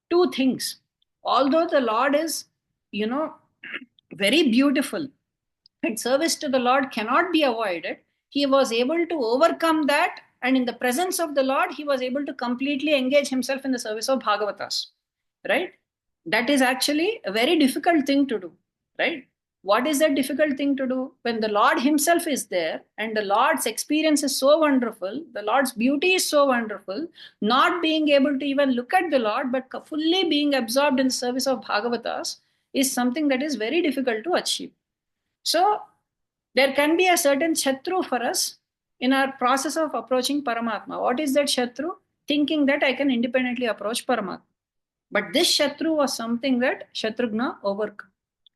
two things. Although the Lord is, very beautiful, and service to the Lord cannot be avoided, he was able to overcome that, and in the presence of the Lord, he was able to completely engage himself in the service of Bhagavatas, right? That is actually a very difficult thing to do, right? What is that difficult thing to do? When the Lord himself is there and the Lord's experience is so wonderful, the Lord's beauty is so wonderful, not being able to even look at the Lord, but fully being absorbed in the service of Bhagavatas is something that is very difficult to achieve. So there can be a certain Shatru for us in our process of approaching Paramatma. What is that Shatru? Thinking that I can independently approach Paramatma. But this Shatru was something that Shatrughna overcame.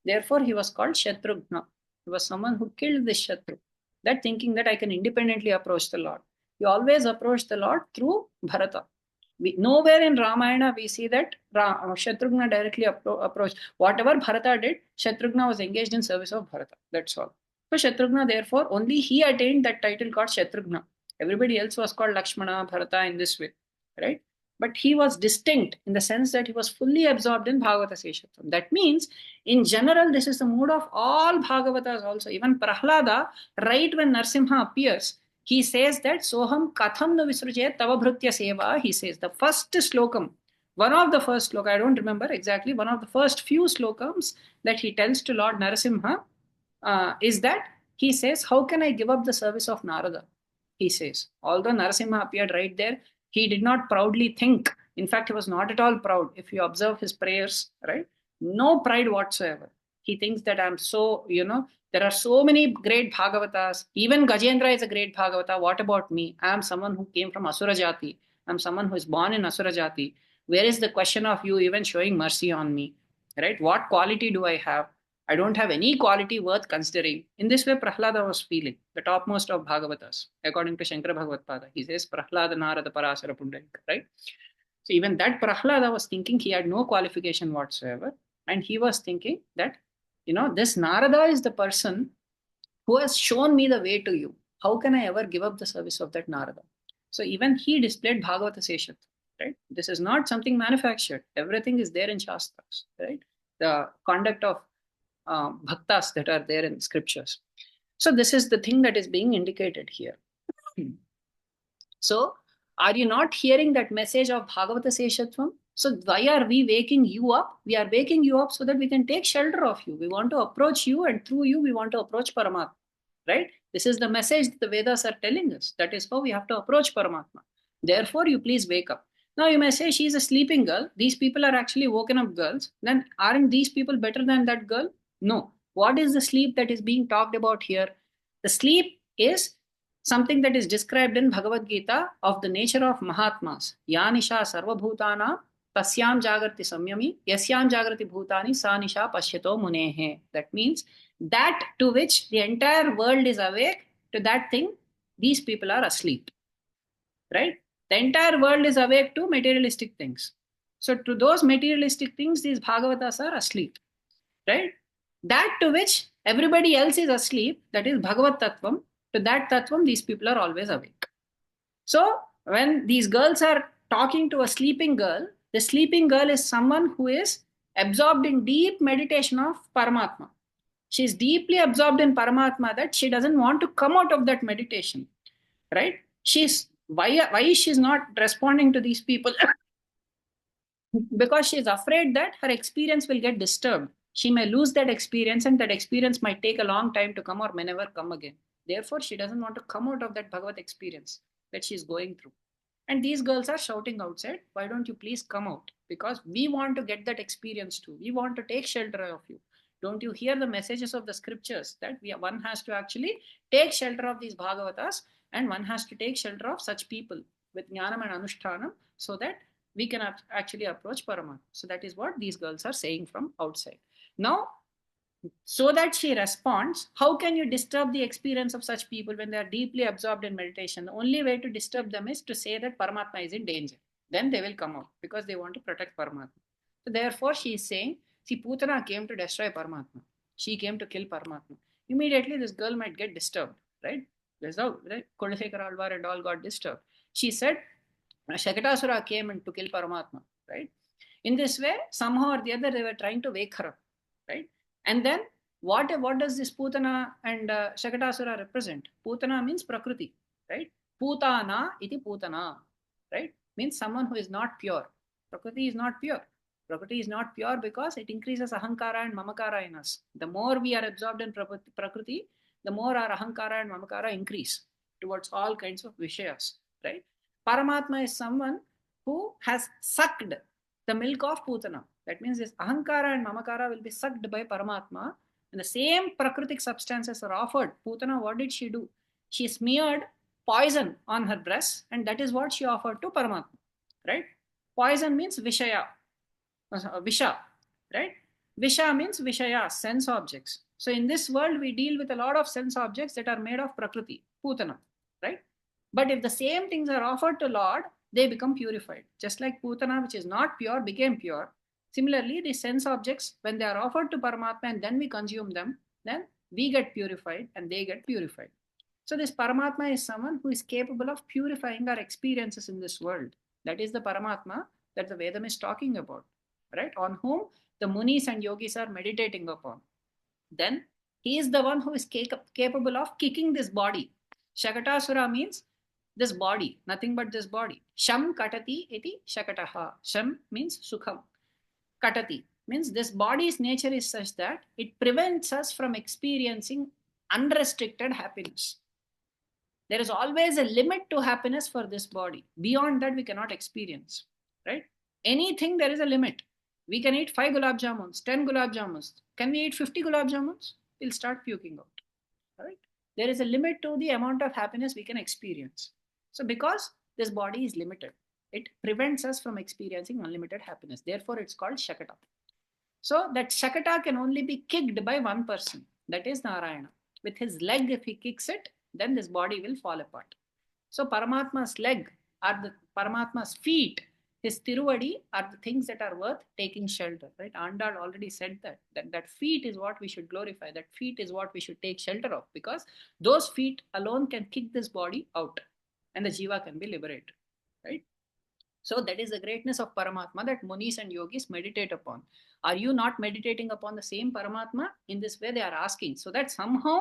Therefore, he was called Shatrughna. He was someone who killed this Shatru. That thinking that I can independently approach the Lord. He always approached the Lord through Bharata. Nowhere in Ramayana we see that Shatrughna directly approached. Whatever Bharata did, Shatrughna was engaged in service of Bharata. That's all. So Shatrughna, therefore, only he attained that title called Shatrughna. Everybody else was called Lakshmana, Bharata in this way, right? But he was distinct in the sense that he was fully absorbed in Bhagavata Seshatvam. That means, in general, this is the mood of all Bhagavatas also. Even Prahlada, right when Narsimha appears, he says that Soham Katham no Visrujet Tava Bhrutya Seva, he says. The first slokam, one of the first sloka, I don't remember exactly, one of the first few slokams that he tells to Lord Narasimha is that he says, how can I give up the service of Narada? He says, although Narasimha appeared right there, he did not proudly think. In fact, he was not at all proud. If you observe his prayers, right? No pride whatsoever. He thinks that I'm so, there are so many great Bhagavatas. Even Gajendra is a great Bhagavata. What about me? I am someone who came from Asura Jati. I'm someone who is born in Asura Jati. Where is the question of you even showing mercy on me? Right? What quality do I have? I don't have any quality worth considering. In this way, Prahlada was feeling the topmost of Bhagavatas, according to Shankara Bhagavatpada. He says, Prahlada Narada Parasara Pundarika, right? So even that Prahlada was thinking he had no qualification whatsoever. And he was thinking that, this Narada is the person who has shown me the way to you. How can I ever give up the service of that Narada? So even he displayed Bhagavata Seshat, right? This is not something manufactured. Everything is there in Shastras, right? The conduct of bhaktas that are there in scriptures. So this is the thing that is being indicated here. So are you not hearing that message of Bhagavata Seshatvam? So why are we waking you up? We are waking you up so that we can take shelter of you. We want to approach you, and through you we want to approach Paramatma, right? This is the message that the Vedas are telling us. That is how we have to approach Paramatma. Therefore, you please wake up. Now you may say she is a sleeping girl. These people are actually woken up girls. Then aren't these people better than that girl? No. What is the sleep that is being talked about here? The sleep is something that is described in Bhagavad Gita of the nature of Mahatmas. Yanisha sarvabhutana tasyam jagrati samyami yasyam jagrati bhutani sa nisha pashyato munehe. That means that to which the entire world is awake, to that thing, these people are asleep. Right? The entire world is awake to materialistic things. So to those materialistic things, these Bhagavatas are asleep. Right? That to which everybody else is asleep, that is Bhagavat Tattvam, to that Tattvam, these people are always awake. So when these girls are talking to a sleeping girl, the sleeping girl is someone who is absorbed in deep meditation of Paramatma. She is deeply absorbed in Paramatma that she doesn't want to come out of that meditation. Right? She's why she's not responding to these people? Because she is afraid that her experience will get disturbed. She may lose that experience, and that experience might take a long time to come or may never come again. Therefore, she doesn't want to come out of that Bhagavad experience that she's going through. And these girls are shouting outside, why don't you please come out? Because we want to get that experience too. We want to take shelter of you. Don't you hear the messages of the scriptures that one has to actually take shelter of these Bhagavatas, and one has to take shelter of such people with Jnanam and Anushtanam, so that we can actually approach Paramatma. So that is what these girls are saying from outside. Now, so that she responds, how can you disturb the experience of such people when they are deeply absorbed in meditation? The only way to disturb them is to say that Paramatma is in danger. Then they will come out because they want to protect Paramatma. So therefore, she is saying, see, Putana came to destroy Paramatma. She came to kill Paramatma. Immediately, this girl might get disturbed, right? That's how, right? Kodashekara Alvar and all got disturbed. She said, Shakatasura came and to kill Paramatma, right? In this way, somehow or the other, they were trying to wake her up, right? And then, what does this Putana and Shakatasura represent? Putana means Prakriti, right? Putana iti Putana, right? Means someone who is not pure. Prakriti is not pure. Prakriti is not pure because it increases ahankara and mamakara in us. The more we are absorbed in Prakriti, the more our ahankara and mamakara increase towards all kinds of vishayas, right? Paramatma is someone who has sucked the milk of Putana. That means this ahankara and mamakara will be sucked by Paramatma, and the same prakritic substances are offered. Putana, what did she do? She smeared poison on her breast, and that is what she offered to Paramatma. Right? Poison means Vishaya, Visha, right? Visha means Vishaya, sense objects. So in this world, we deal with a lot of sense objects that are made of Prakriti, Putana, right? But if the same things are offered to Lord, they become purified. Just like Putana, which is not pure, became pure. Similarly, the sense objects, when they are offered to Paramatma and then we consume them, then we get purified and they get purified. So this Paramatma is someone who is capable of purifying our experiences in this world. That is the Paramatma that the Vedam is talking about, right? On whom the Munis and Yogis are meditating upon. Then he is the one who is capable of kicking this body. Shakatasura means this body, nothing but this body. Sham katati iti shakataha. Sham means sukham. Katati means this body's nature is such that it prevents us from experiencing unrestricted happiness. There is always a limit to happiness for this body. Beyond that, we cannot experience, right? Anything, there is a limit. We can eat 5 gulab jamuns, 10 gulab jamuns. Can we eat 50 gulab jamuns? We'll start puking out, right? There is a limit to the amount of happiness we can experience. So because this body is limited, it prevents us from experiencing unlimited happiness. Therefore, it's called Shakata. So that Shakata can only be kicked by one person. That is Narayana. With his leg, if he kicks it, then this body will fall apart. So Paramatma's leg are the Paramatma's feet, his Tiruvadi are the things that are worth taking shelter. Right? Andal already said that feet is what we should glorify. That feet is what we should take shelter of, because those feet alone can kick this body out and the jiva can be liberated. Right? So that is the greatness of Paramatma that Munis and Yogis meditate upon. Are you not meditating upon the same Paramatma? In this way they are asking. So that somehow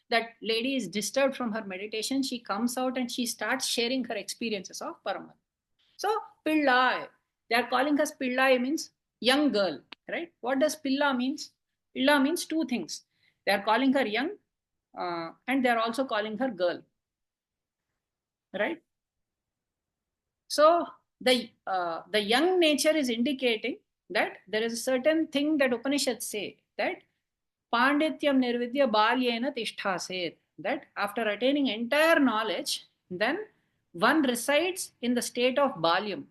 that lady is disturbed from her meditation. She comes out and she starts sharing her experiences of Paramatma. So Pillai, they are calling us Pillai means young girl. Right? What does Pilla means? Pilla means two things. They are calling her young and they are also calling her girl. Right? So the young nature is indicating that there is a certain thing that Upanishads say, that Pandityam nirvidya balyena tishthaseth. That after attaining entire knowledge, then one resides in the state of balyam.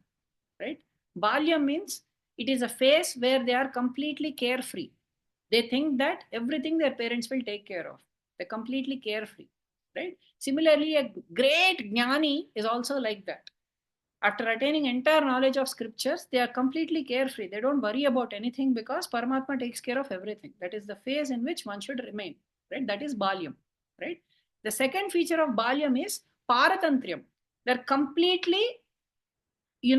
Right? Balyam means it is a phase where they are completely carefree. They think that everything their parents will take care of. They're completely carefree. Right? Similarly, a great jnani is also like that. After attaining entire knowledge of scriptures, they are completely carefree. They don't worry about anything because Paramatma takes care of everything. That is the phase in which one should remain. Right? That is Balyam. Right? The second feature of Balyam is Paratantriam. They're completely,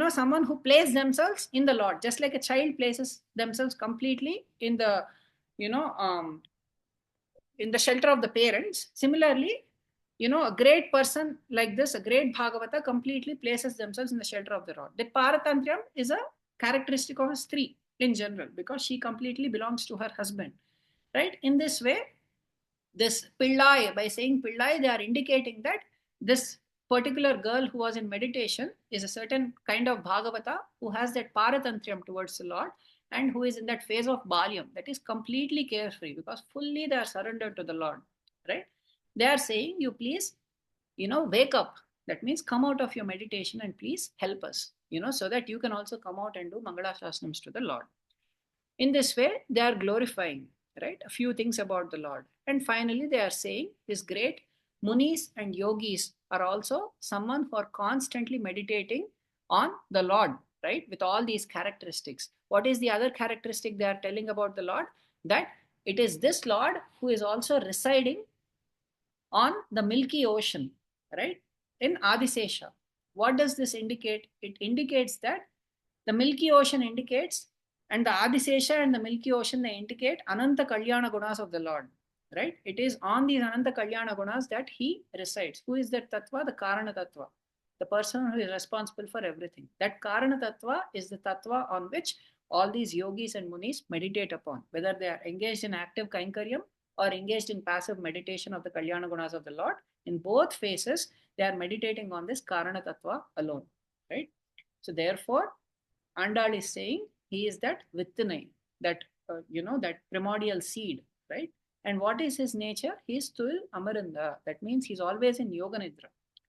someone who places themselves in the Lord, just like a child places themselves completely in the, you know, in the shelter of the parents. Similarly, a great person like this, a great Bhagavata, completely places themselves in the shelter of the Lord. The Paratantriam is a characteristic of a Stree in general because she completely belongs to her husband. Right? In this way, this Pillai, by saying Pillai, they are indicating that this particular girl who was in meditation is a certain kind of Bhagavata who has that Paratantriam towards the Lord and who is in that phase of Balyam, that is completely carefree because fully they are surrendered to the Lord. Right? They are saying, you please, wake up. That means come out of your meditation and please help us, so that you can also come out and do Mangala Shasnams to the Lord. In this way, they are glorifying, right, a few things about the Lord. And finally, they are saying this great munis and yogis are also someone who are constantly meditating on the Lord, right, with all these characteristics. What is the other characteristic they are telling about the Lord? That it is this Lord who is also residing on the Milky Ocean, right, in Adisesha. What does this indicate? It indicates that the Milky Ocean indicates, and the Adisesha and the Milky Ocean, they indicate Ananta Kalyana Gunas of the Lord. Right? It is on these Ananta Kalyana Gunas that he resides. Who is that Tattva? The Karana Tattva. The person who is responsible for everything. That Karana Tattva is the Tattva on which all these yogis and munis meditate upon, whether they are engaged in active Kainkaryam or engaged in passive meditation of the Kalyana Gunas of the Lord. In both phases, they are meditating on this Karana Tattva alone. Right? So therefore, Andal is saying he is that Vittanai, that that primordial seed, right? And what is his nature? He is still Amaranda. That means he's always in Yoga Nidra.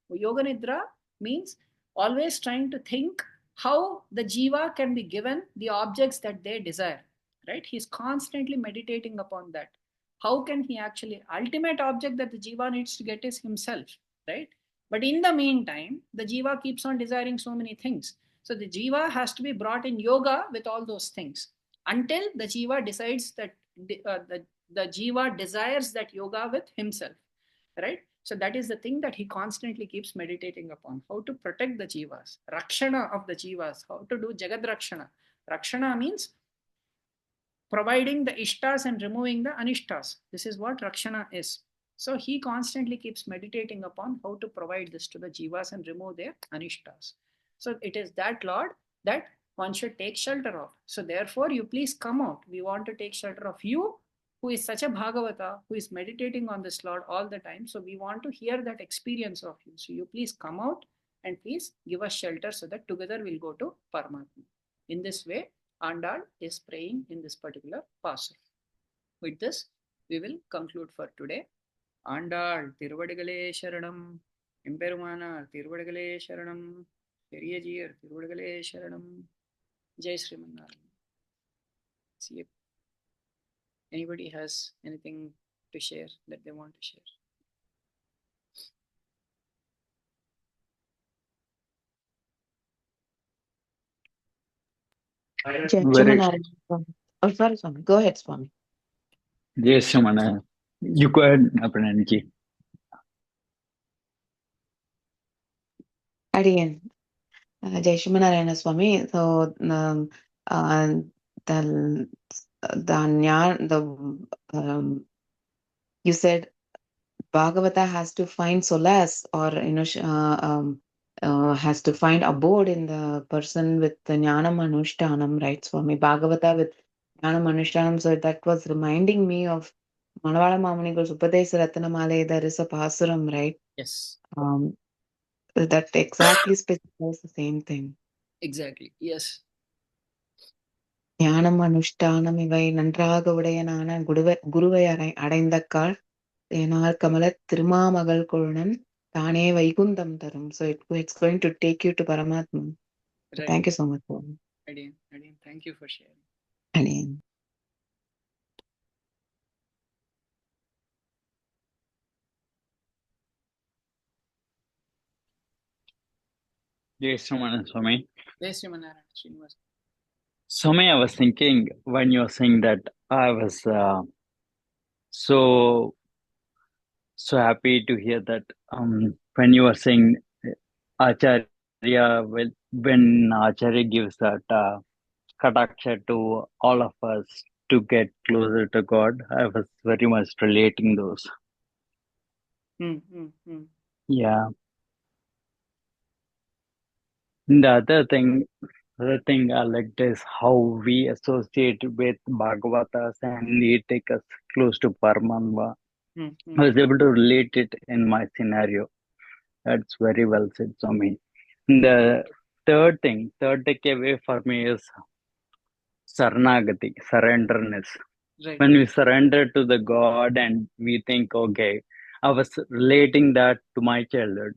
Yoga Nidra means always trying to think how the jiva can be given the objects that they desire, right? He's constantly meditating upon that. How can he actually, ultimate object that the jiva needs to get is himself, right? But in the meantime, the jiva keeps on desiring so many things. So the jiva has to be brought in yoga with all those things until the jiva decides that the jiva desires that yoga with himself, right? So that is the thing that he constantly keeps meditating upon, how to protect the jivas, rakshana of the jivas, how to do jagad rakshana. Rakshana means providing the ishtas and removing the anishtas. This is what rakshana is. So he constantly keeps meditating upon how to provide this to the jivas and remove their anishtas. So it is that Lord that one should take shelter of. So therefore, you please come out. We want to take shelter of you, who is such a Bhagavata, who is meditating on this Lord all the time. So we want to hear that experience of you. So you please come out and please give us shelter so that together we'll go to Paramatma. In this way, Andal is praying in this particular Pasuram. With this, we will conclude for today. Andal Tiruvadigalé Sharanam, Imperumana Tiruvadigalé Sharanam, Periyajiyar Tiruvadigalé Sharanam, Jai Sriman Narayan. See if anybody has anything to share that they want to share. Jai Sriman. Oh, sorry, Swami. Go ahead, Swami. Yes, Shamana. You go ahead, Prananji. Again, Jai Sriman Swami. So, you said Bhagavata has to find solace, or has to find abode in the person with the Jnanam Anushtanam, right, Swami? Bhagavata with Jnanam Anushtanam. So that was reminding me of Manavala Mamunigal's Upadesa Ratnamale. There is a Pasuram, right? Yes. That exactly specifies the same thing. Exactly. Yes. ஞானம் அனுஷ்டானம் இவை நன்றாக உடையனான குருவை அடைந்தக்கால் தேனார் கமலத் திருமாமகள் கொழுனன் தானே வைகுந்தம் தரும். So it's going to take you to Paramatma. Right. Thank you so much. Adiyan, thank you for sharing. Adiyan. Jai Srimanand Swami. Jai Srimanarayan, Srinivas. Swami, I was thinking when you were saying that, I was so happy to hear that when you were saying Acharya, when Acharya gives that kataksha to all of us to get closer to God, I was very much relating those. Yeah. The other thing I liked is how we associate with Bhagavatas and they take us close to Paramatma. I was able to relate it in my scenario. That's very well said, Swami. The third takeaway for me is Saranagati, surrenderness. Right. When we surrender to the God and we think, okay, I was relating that to my childhood.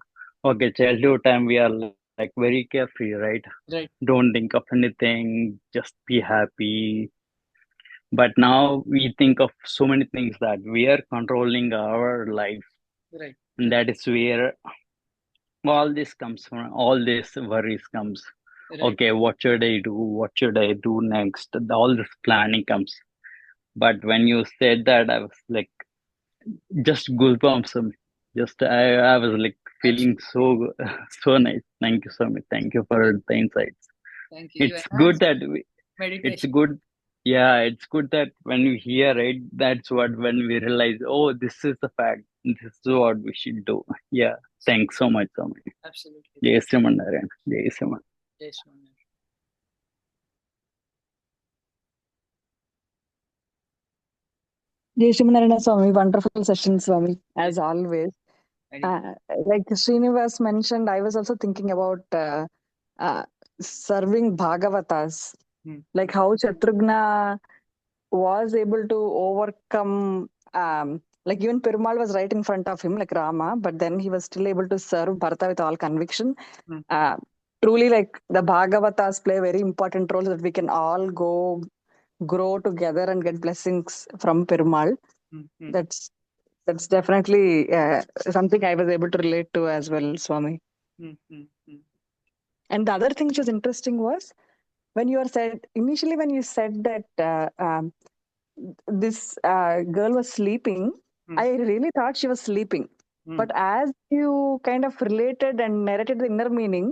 Okay, childhood time we are like very carefree, right? Right. Don't think of anything, just be happy. But now we think of so many things that we are controlling our life. Right. And that is where all this comes from, all this worries comes. Right. Okay, what should I do next? All this planning comes. But when you said that, I was like just goosebumps. Just I was like feeling so so nice. Thank you so much. Thank you for the insights. Thank you. It's good that meditation. it's good. Yeah, it's good that when we hear it, that's what when we realize, oh, this is the fact. This is what we should do. Yeah. Thanks so much, Swami. Absolutely. Jai Srimanarayan. Jai Sriman. Jai Srimanarayan. Jai Srimanarayan Swami, wonderful session, Swami, as always. Like Srinivas mentioned, I was also thinking about serving Bhagavatas, like how Shatrughna was able to overcome, like even Perumal was right in front of him, like Rama, but then he was still able to serve Bharata with all conviction. Truly, like the Bhagavatas play a very important role so that we can all grow together and get blessings from Perumal. That's definitely something I was able to relate to as well, Swami. And the other thing which was interesting was when you said that this girl was sleeping, I really thought she was sleeping. But as you kind of related and narrated the inner meaning,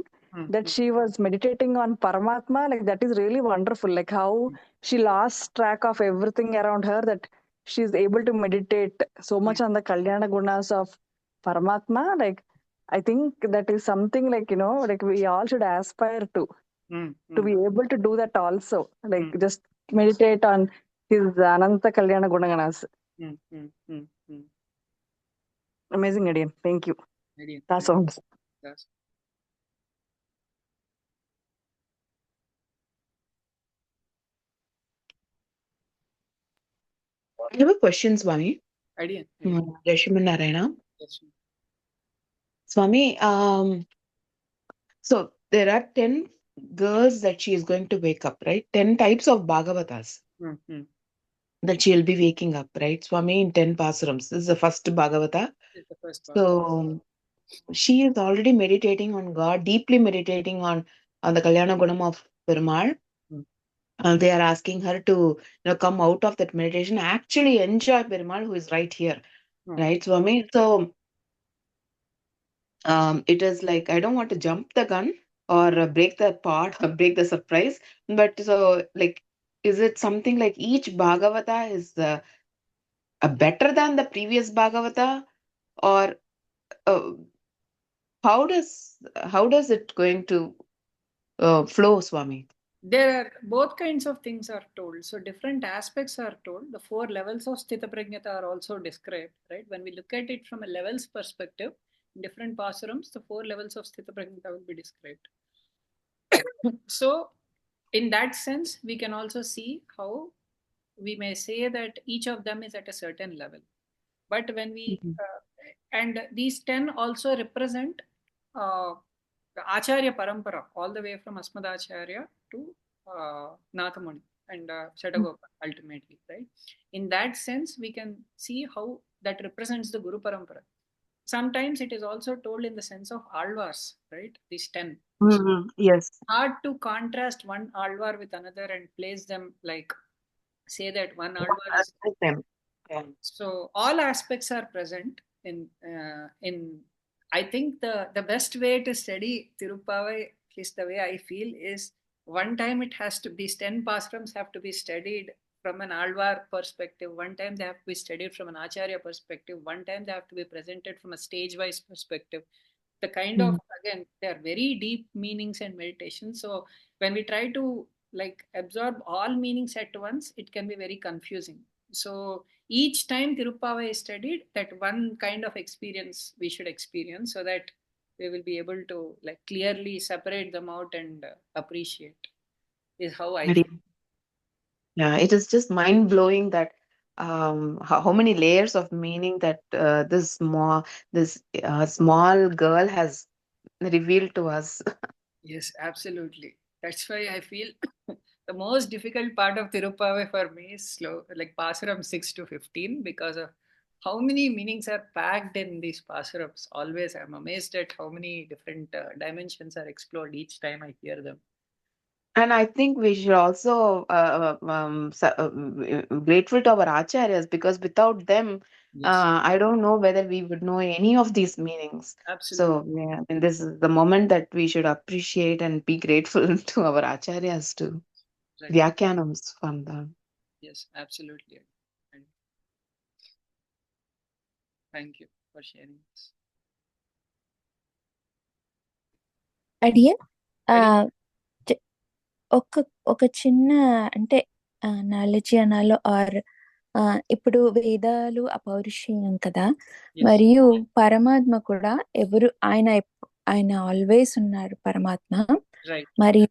that she was meditating on Paramatma, like that is really wonderful. Like how she lost track of everything around her, that she's able to meditate so much on the Kalyana Gunas of Paramatma. Like I think that is something like, like we all should aspire to be able to do that also. Like just meditate on his Ananta Kalyana Gunaganas. Amazing, Adiyan. Thank you. That's all. I have a question, Swami. Adiyan. Jai Srimanarayan. Yes. Swami, so there are 10 girls that she is going to wake up, right? 10 types of Bhagavatas that she'll be waking up, right? Swami, in 10 Pasurams. This is the first Bhagavata. So she is already meditating on God, deeply meditating on the Kalyana Gunam of Perumal. They are asking her to come out of that meditation, actually enjoy Perumal, who is right here, right, Swami? So it is like, I don't want to jump the gun or break the part or break the surprise, but so like, is it something like each Bhagavata is better than the previous Bhagavata, or how does it going to flow, Swami? There are both kinds of things are told. So different aspects are told. The 4 levels of Sthita Prajnata are also described, right? When we look at it from a levels perspective, in different Pasurams, the 4 levels of Sthita Prajnata will be described. So in that sense, we can also see how we may say that each of them is at a certain level. But when we, and these 10 also represent the Acharya Parampara, all the way from Asmadacharya to Nathamuni and Shatagopa ultimately, right? In that sense, we can see how that represents the Guru Parampara. Sometimes it is also told in the sense of Alvars, right? These 10. Yes. Hard to contrast one Alvar with another and place them like, say that one Alvar is. Yeah. So all aspects are present in. I think the best way to study Thiruppavai, at least the way I feel, is one time it has to, these 10 pasrams have to be studied from an Alvar perspective. One time they have to be studied from an Acharya perspective. One time they have to be presented from a stage-wise perspective. The kind of, again, they are very deep meanings and meditations. So when we try to like absorb all meanings at once, it can be very confusing. So each time Thiruppavai is studied, that one kind of experience we should experience, so that we will be able to like clearly separate them out and appreciate, is how I feel. Yeah, it is just mind blowing that how many layers of meaning that this small girl has revealed to us. Yes, absolutely. That's why I feel the most difficult part of Thiruppavai for me is slow, like Pasuram 6 to 15, because of how many meanings are packed in these Pasurams. Always, I'm amazed at how many different dimensions are explored each time I hear them. And I think we should also grateful to our acharyas, because without them, Yes, I don't know whether we would know any of these meanings. absolutely. So yeah, I mean, this is the moment that we should appreciate and be grateful to our acharyas too. Right. Vyakyanams from them. Yes, absolutely. And thank you for sharing this. అడియన్ ఒక చిన్న అంటే knowledge అనాలో are ఇప్పుడు వేదాలు అపౌరుషేయం కదా, మరియు పరమాత్మ కూడా ఎవరు ఆయన ఆల్వేస్ ఉన్నారు పరమాత్మ. మరి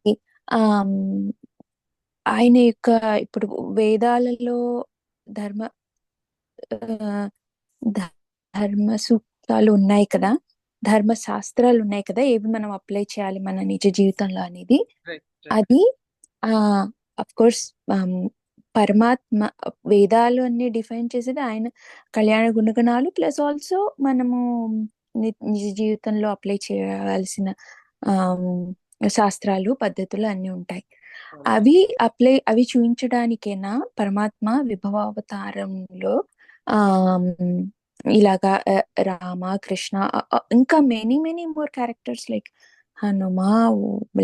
ఆయన యొక్క ఇప్పుడు వేదాలలో ధర్మ సూక్తాలు ఉన్నాయి కదా, ధర్మ శాస్త్రాలు ఉన్నాయి కదా, ఏవి మనం అప్లై చేయాలి మన నిజ జీవితంలో అనేది. అది అఫ్ కోర్స్ పరమాత్మ వేదాలు అన్ని డిఫైన్ చేసేది ఆయన కళ్యాణ గుణగణాలు, ప్లస్ ఆల్సో మనము నిజ జీవితంలో అప్లై చేయాల్సిన శాస్త్రాలు పద్ధతులు అన్ని ఉంటాయి. అవి చూపించడానికైనా పరమాత్మ విభవావతారంలో ఇలాగా రామ, కృష్ణ, ఇంకా many more characters like Hanuma,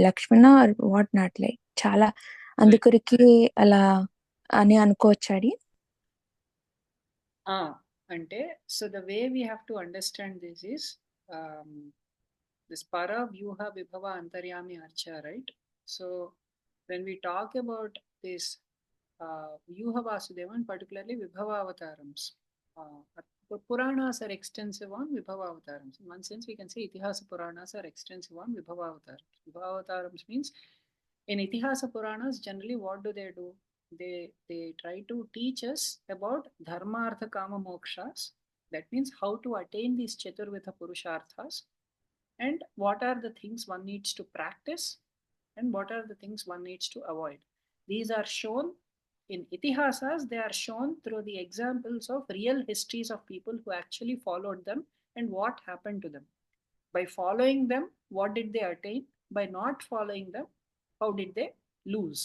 Lakshmana, what not, like చాలా అందుకొరికి అలా అని అనుకోవచ్చాడి. అంటే so the way we have to understand this is this para, vyuha, vibhava, antaryami, archa, right? So when we talk about this vyuha vasudevan, particularly vibhava avatarams, Puranas are extensive on vibhava avatarams. In one sense, we can say Itihasa Puranas are extensive on vibhava avatarams. Vibhava avatarams means in Itihasa Puranas, generally what do? They try to teach us about dharma, artha, kama, mokshas. That means how to attain these chaturvitha purusharthas, and what are the things one needs to practice, and what are the things one needs to avoid. These are shown in Itihasas. They are shown through the examples of real histories of people who actually followed them and what happened to them. By following them, what did they attain? By not following them, how did they lose?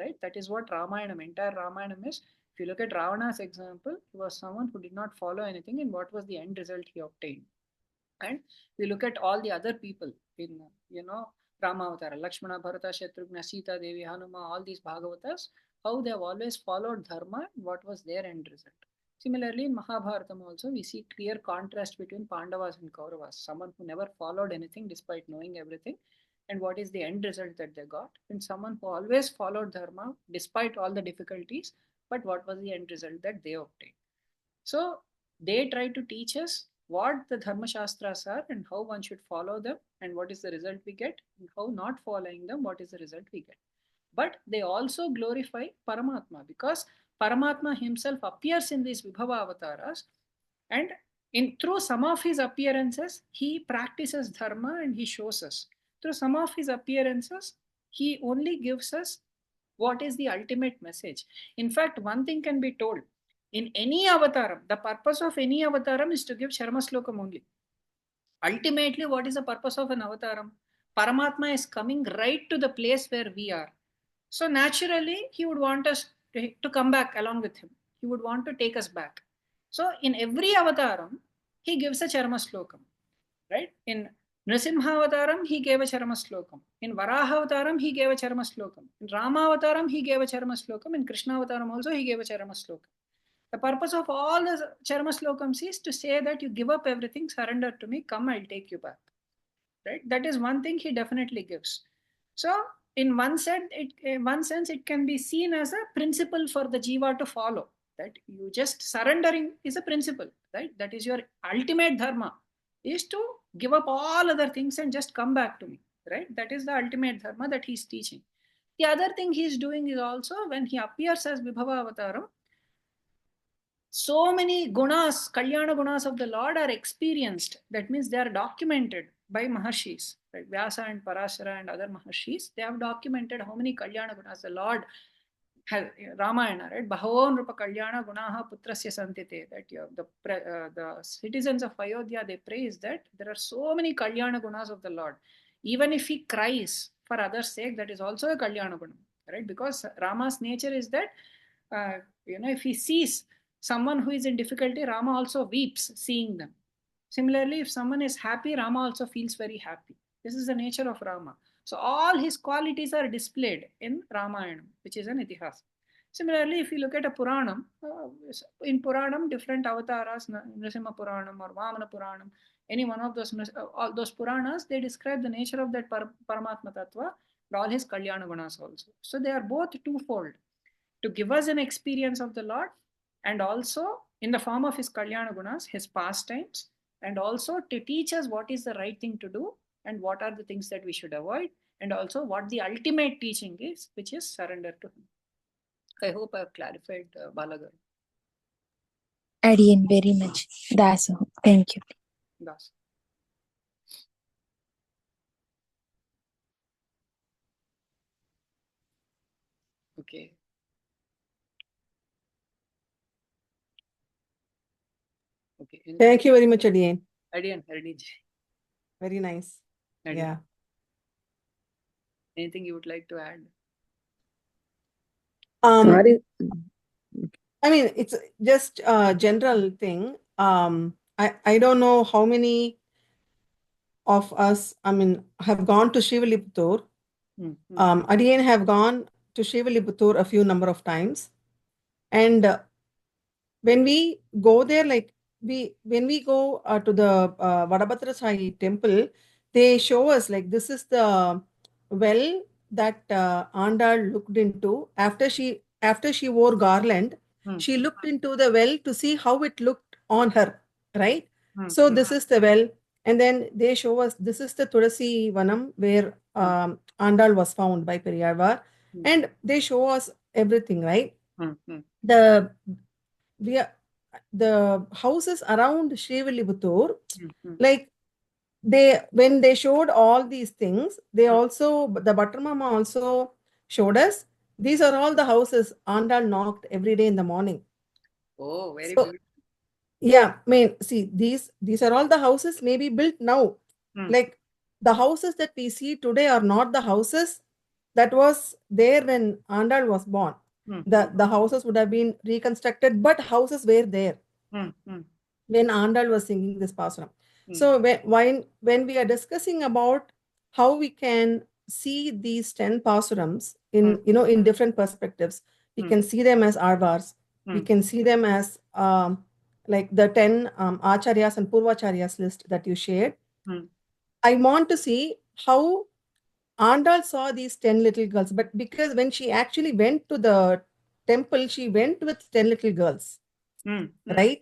Right? That is what Ramayanam, entire Ramayanam is. If you look at Ravana's example, he was someone who did not follow anything, and what was the end result he obtained? And we look at all the other people in, Ramavatara, Lakshmana, Bharata, Shatrughna, Sita, Devi, Hanuma, all these Bhagavatas, how they have always followed dharma, what was their end result. Similarly, in Mahabharatam also, we see clear contrast between Pandavas and Kauravas, someone who never followed anything despite knowing everything, and what is the end result that they got, and someone who always followed dharma despite all the difficulties, but what was the end result that they obtained. So they try to teach us what the dharma shastras are and how one should follow them, and what is the result we get, and how not following them, what is the result we get. but they also glorify Paramatma, because Paramatma himself appears in these Vibhava avatars, and through some of his appearances, he practices dharma and he shows us. Through some of his appearances, he only gives us what is the ultimate message. In fact, one thing can be told: in any avataram, the purpose of any avataram is to give Sharma Slokam only. Ultimately, what is the purpose of an avataram? Paramatma is coming right to the place where we are. So naturally, he would want us to come back along with him. He would want to take us back. So in every avataram, he gives a Charma Slokam. Right? In Nrsimha Avataram, he gave a Charma Slokam. In Varaha Avataram, he gave a Charma Slokam. In Rama Avataram, he gave a Charma Slokam. In Krishna Avataram also, he gave a Charma Slokam. The purpose of all the Charma Slokams is to say that you give up everything, surrender to me, come, I'll take you back. Right? That is one thing he definitely gives. So, in one sense, it can be seen as a principle for the jiva to follow. That you just surrendering is a principle, right? That is your ultimate dharma, is to give up all other things and just come back to me, right? That is the ultimate dharma that he's teaching. The other thing he's doing is also, when he appears as Vibhava Avataram, so many gunas, Kalyana gunas of the Lord are experienced. That means they are documented by Maharshis, right? Vyasa and Parashara and other Maharshis. They have documented how many Kalyana gunas the Lord has. Ramayana, right? Bhavavan Rupa Kalyana Gunaha Putrasya Santite. That the citizens of Ayodhya, they praise that there are so many Kalyana gunas of the Lord. Even if he cries for others' sake, that is also a Kalyana guna, right? Because Rama's nature is that, if he sees someone who is in difficulty, Rama also weeps seeing them. Similarly, if someone is happy, Rama also feels very happy. This is the nature of Rama. So all his qualities are displayed in Ramayana, which is an Itihas. Similarly, if you look at a Puranam, in Puranam, different avatars, Nrsimha Puranam or Vamana Puranam, any one of all those Puranas, they describe the nature of that Paramatma Tattva and all his Kalyana Gunas also. So they are both twofold: to give us an experience of the Lord, and also in the form of his Kalyana Gunas, his pastimes, and also to teach us what is the right thing to do and what are the things that we should avoid, and also what the ultimate teaching is, which is surrender to him. I hope I have clarified, Balagar. Adiyan very much. Daso. Thank you. Das. Okay. Okay. Thank you very much, Adiyan. Adiyan, Hariniji. Very nice. Adiyan. Yeah. Anything you would like to add? Sorry. I mean, it's just a general thing. I don't know how many of us, have gone to Shivaliputur. Adiyan have gone to Shivaliputur a few number of times. And when we go there, when we go to the Vadabhadra Sai temple, they show us this is the well that Andal looked into after she wore garland. She looked into the well to see how it looked on her, right? So this is the well, and then they show us this is the Tulasi Vanam where Andal was found by Periyarvar, and they show us everything, right? The houses around Srivillibuttur, when they showed all these things, the Buttermama also showed us these are all the houses Andal knocked every day in the morning. Oh, very good. Yeah, see, these are all the houses maybe built now. The houses that we see today are not the houses that was there when Andal was born. The houses would have been reconstructed, but houses were there when Andal was singing this Pasuram. So when we are discussing about how we can see these 10 Pasurams in different perspectives, we can see them as Arvars, we can see them as like the 10 Acharyas and Purvacharyas list that you shared. I want to see how Andal saw these 10 little girls, but because when she actually went to the temple, she went with 10 little girls, right?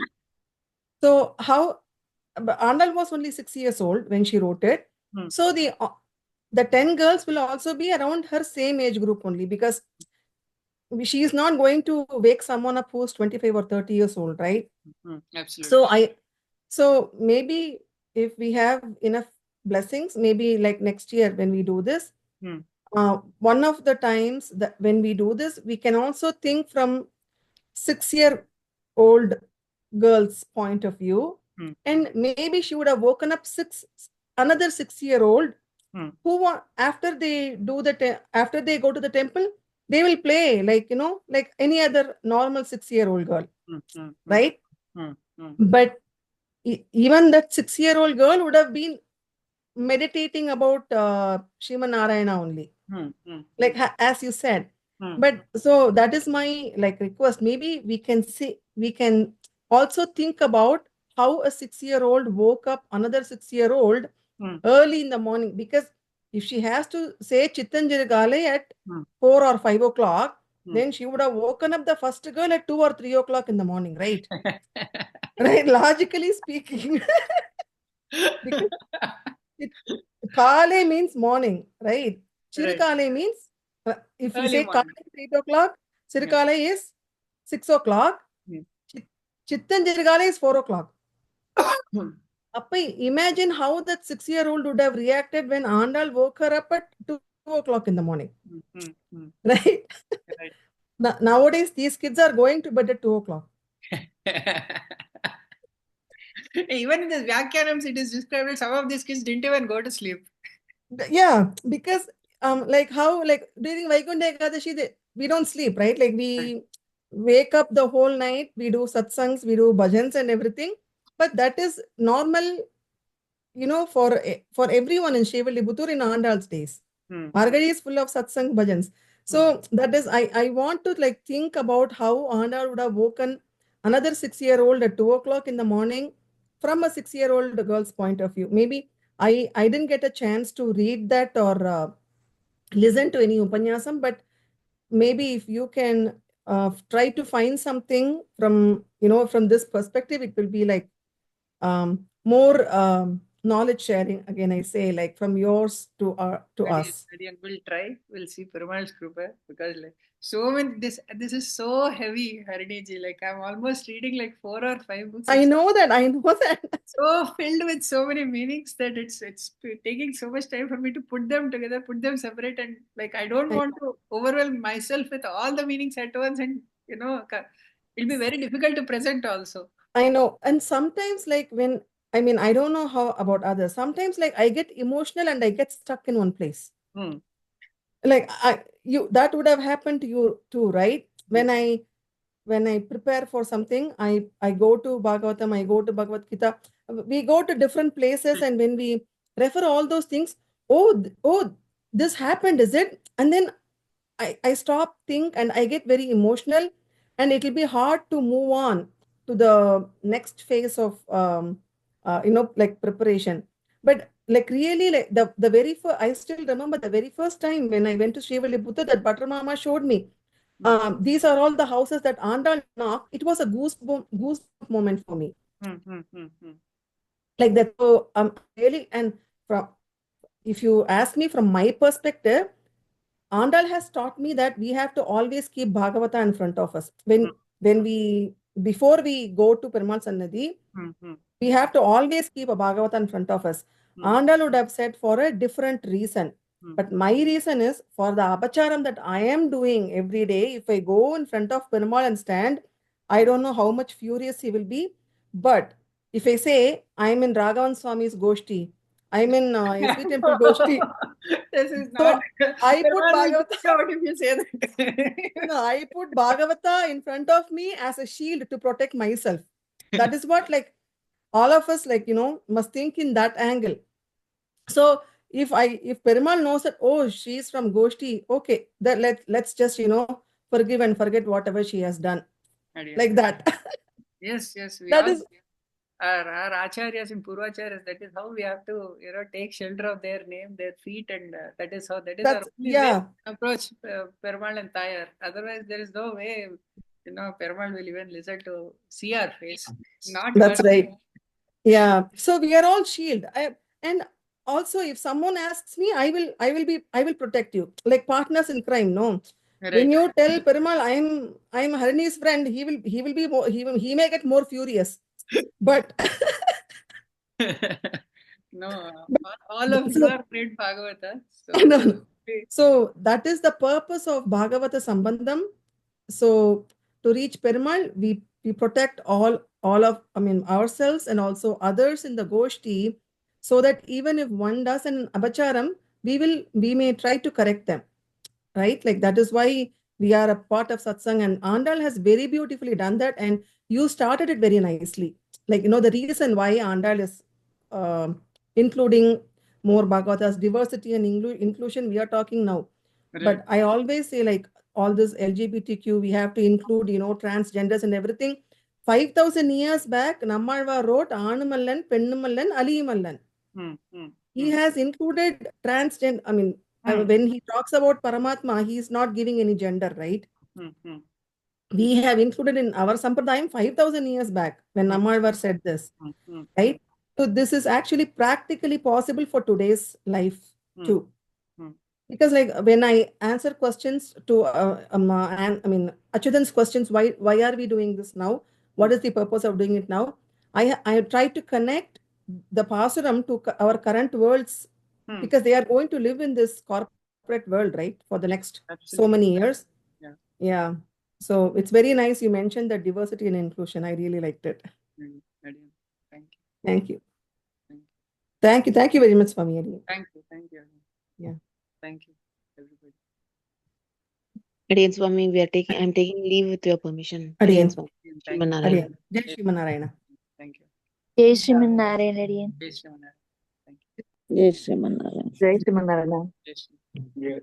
So how Andal was only 6 years old when she wrote it. So the 10 girls will also be around her same age group only, because she is not going to wake someone up who's 25 or 30 years old, right? Absolutely. So maybe if we have enough blessings, maybe like next year when we do this, one of the times that when we do this, we can also think from 6-year-old girl's point of view, and maybe she would have woken up another 6-year-old who after they go to the temple, they will play like like any other normal 6-year-old girl, right? But even that 6-year-old girl would have been meditating about Sriman Narayana only, like as you said. But so that is my like request. Maybe we can also think about how a 6-year-old woke up another 6-year-old early in the morning, because if she has to say Chittanjirigale at 4 or 5 o'clock, then she would have woken up the first girl at 2 or 3 o'clock in the morning, right? Right, logically speaking. Because Kale means morning, right? Chirikale means, if we say Kale is 8 o'clock, Chirikale is 6 o'clock, Chittanjirigale is 4 o'clock. Imagine how that 6-year-old would have reacted when Andal woke her up at 2 o'clock in the morning. Right? Nowadays, these kids are going to bed at 2 o'clock. Even in the Vyakyanams, it is described that some of these kids didn't even go to sleep. Yeah, because like how, like during Vaikuntha Ekadashi, we don't sleep, right? Like we wake up the whole night, we do satsangs, we do bhajans and everything. But that is normal, for everyone in Shivalibutur in Andal's days. Margadi is full of satsang bhajans. So that is, I want to like think about how Andal would have woken another 6-year-old at 2 o'clock in the morning from a 6-year-old girl's point of view. Maybe I didn't get a chance to read that or listen to any upanyasam, but maybe if you can try to find something from this perspective, it will be like more knowledge sharing. Again, I say, like from yours to us. We'll try. We'll see Perumal's Krupa, because like so many, this is so heavy, Hariniji. Like I'm almost reading like 4 or 5 books. I know that. So filled with so many meanings that it's taking so much time for me to put them together, put them separate, and like I don't want to overwhelm myself with all the meanings at once, and it'll be very difficult to present also. I know. And sometimes like I don't know how about others. Sometimes like I get emotional and I get stuck in one place. Like that would have happened to you too, right? Yes. When I prepare for something, I go to Bhagavatam, I go to Bhagavad Gita. We go to different places, and when we refer all those things, this happened, is it? And then I stop, think, and I get very emotional, and it will be hard to move on to the next phase of like preparation. But like really, like the very first, I still remember the very first time when I went to Srivilibhutta, that Butter Mama showed me. These are all the houses that Andal knocked. It was a goosebump moment for me. Like that. So really, and if you ask me from my perspective, Andal has taught me that we have to always keep Bhagavata in front of us. Before we go to Perumal Sannadhi, we have to always keep a Bhagavata in front of us. Andal would have said for a different reason. But my reason is for the apacharam that I am doing every day. If I go in front of Perumal and stand, I don't know how much furious he will be. But if I say I'm in Raghavan Swami's Goshti, I'm in SV Temple Goshti. This is not. So I put Bhagavata. If you say that. No, I put Bhagavata in front of me as a shield to protect myself. That is what like all of us must think in that angle. So if Perumal knows that, oh, she's from Goshti, okay, that let's just forgive and forget whatever she has done. Like that. Yes. We that all, is our acharyas and purvacharyas, that is how we have to take shelter of their name, their feet, and that is our only way to approach Perumal and Tayar. Otherwise, there is no way Perumal will even listen to see our face. Not that's right. Yeah. So we are all shield. And also, if someone asks me, I will protect you. Like partners in crime, no. Right. When you tell Perumal, I'm Harini's friend, he may get more furious. But no, all of you are great Bhagavata. So, no. So that is the purpose of Bhagavata Sambandham. So to reach Perumal, we protect all of ourselves and also others in the Goshti, so that even if one does an abacharam, we may try to correct them. Right? Like that is why we are a part of satsang, and Andal has very beautifully done that, and you started it very nicely. Like, the reason why Andal is including more Bhagavatas, diversity and inclusion, we are talking now. Right. But I always say, like, all this LGBTQ, we have to include, transgenders and everything. 5,000 years back, Nammalva wrote Anumallan, Pennumallan, Alimallan. He has included transgender. When he talks about Paramatma, he is not giving any gender, right? We have included in our Sampradayam 5,000 years back when Nammalvar said this, right? So this is actually practically possible for today's life too. Because like when I answer questions to, Achyutan's questions, why are we doing this now? What is the purpose of doing it now? I try to connect the Pasuram to our current worlds, because they are going to live in this corporate world, right? For the next so many years. Yeah. So it's very nice you mentioned that diversity and inclusion. I really liked it. Thank you. Thank you very much, Swami. Thank you. Yeah. Thank you, everybody. Adiyan Swami, I'm taking leave with your permission. Adiyan. Swami. Thank you. Shrimanarayana. Jai Shrimanarayana. Thank you. Jai Shrimanarayana Adiyan. Jai Shrimanarayana. Thank you. Jai Shrimanarayana. Jai Shrimanarayana. Jai Shri.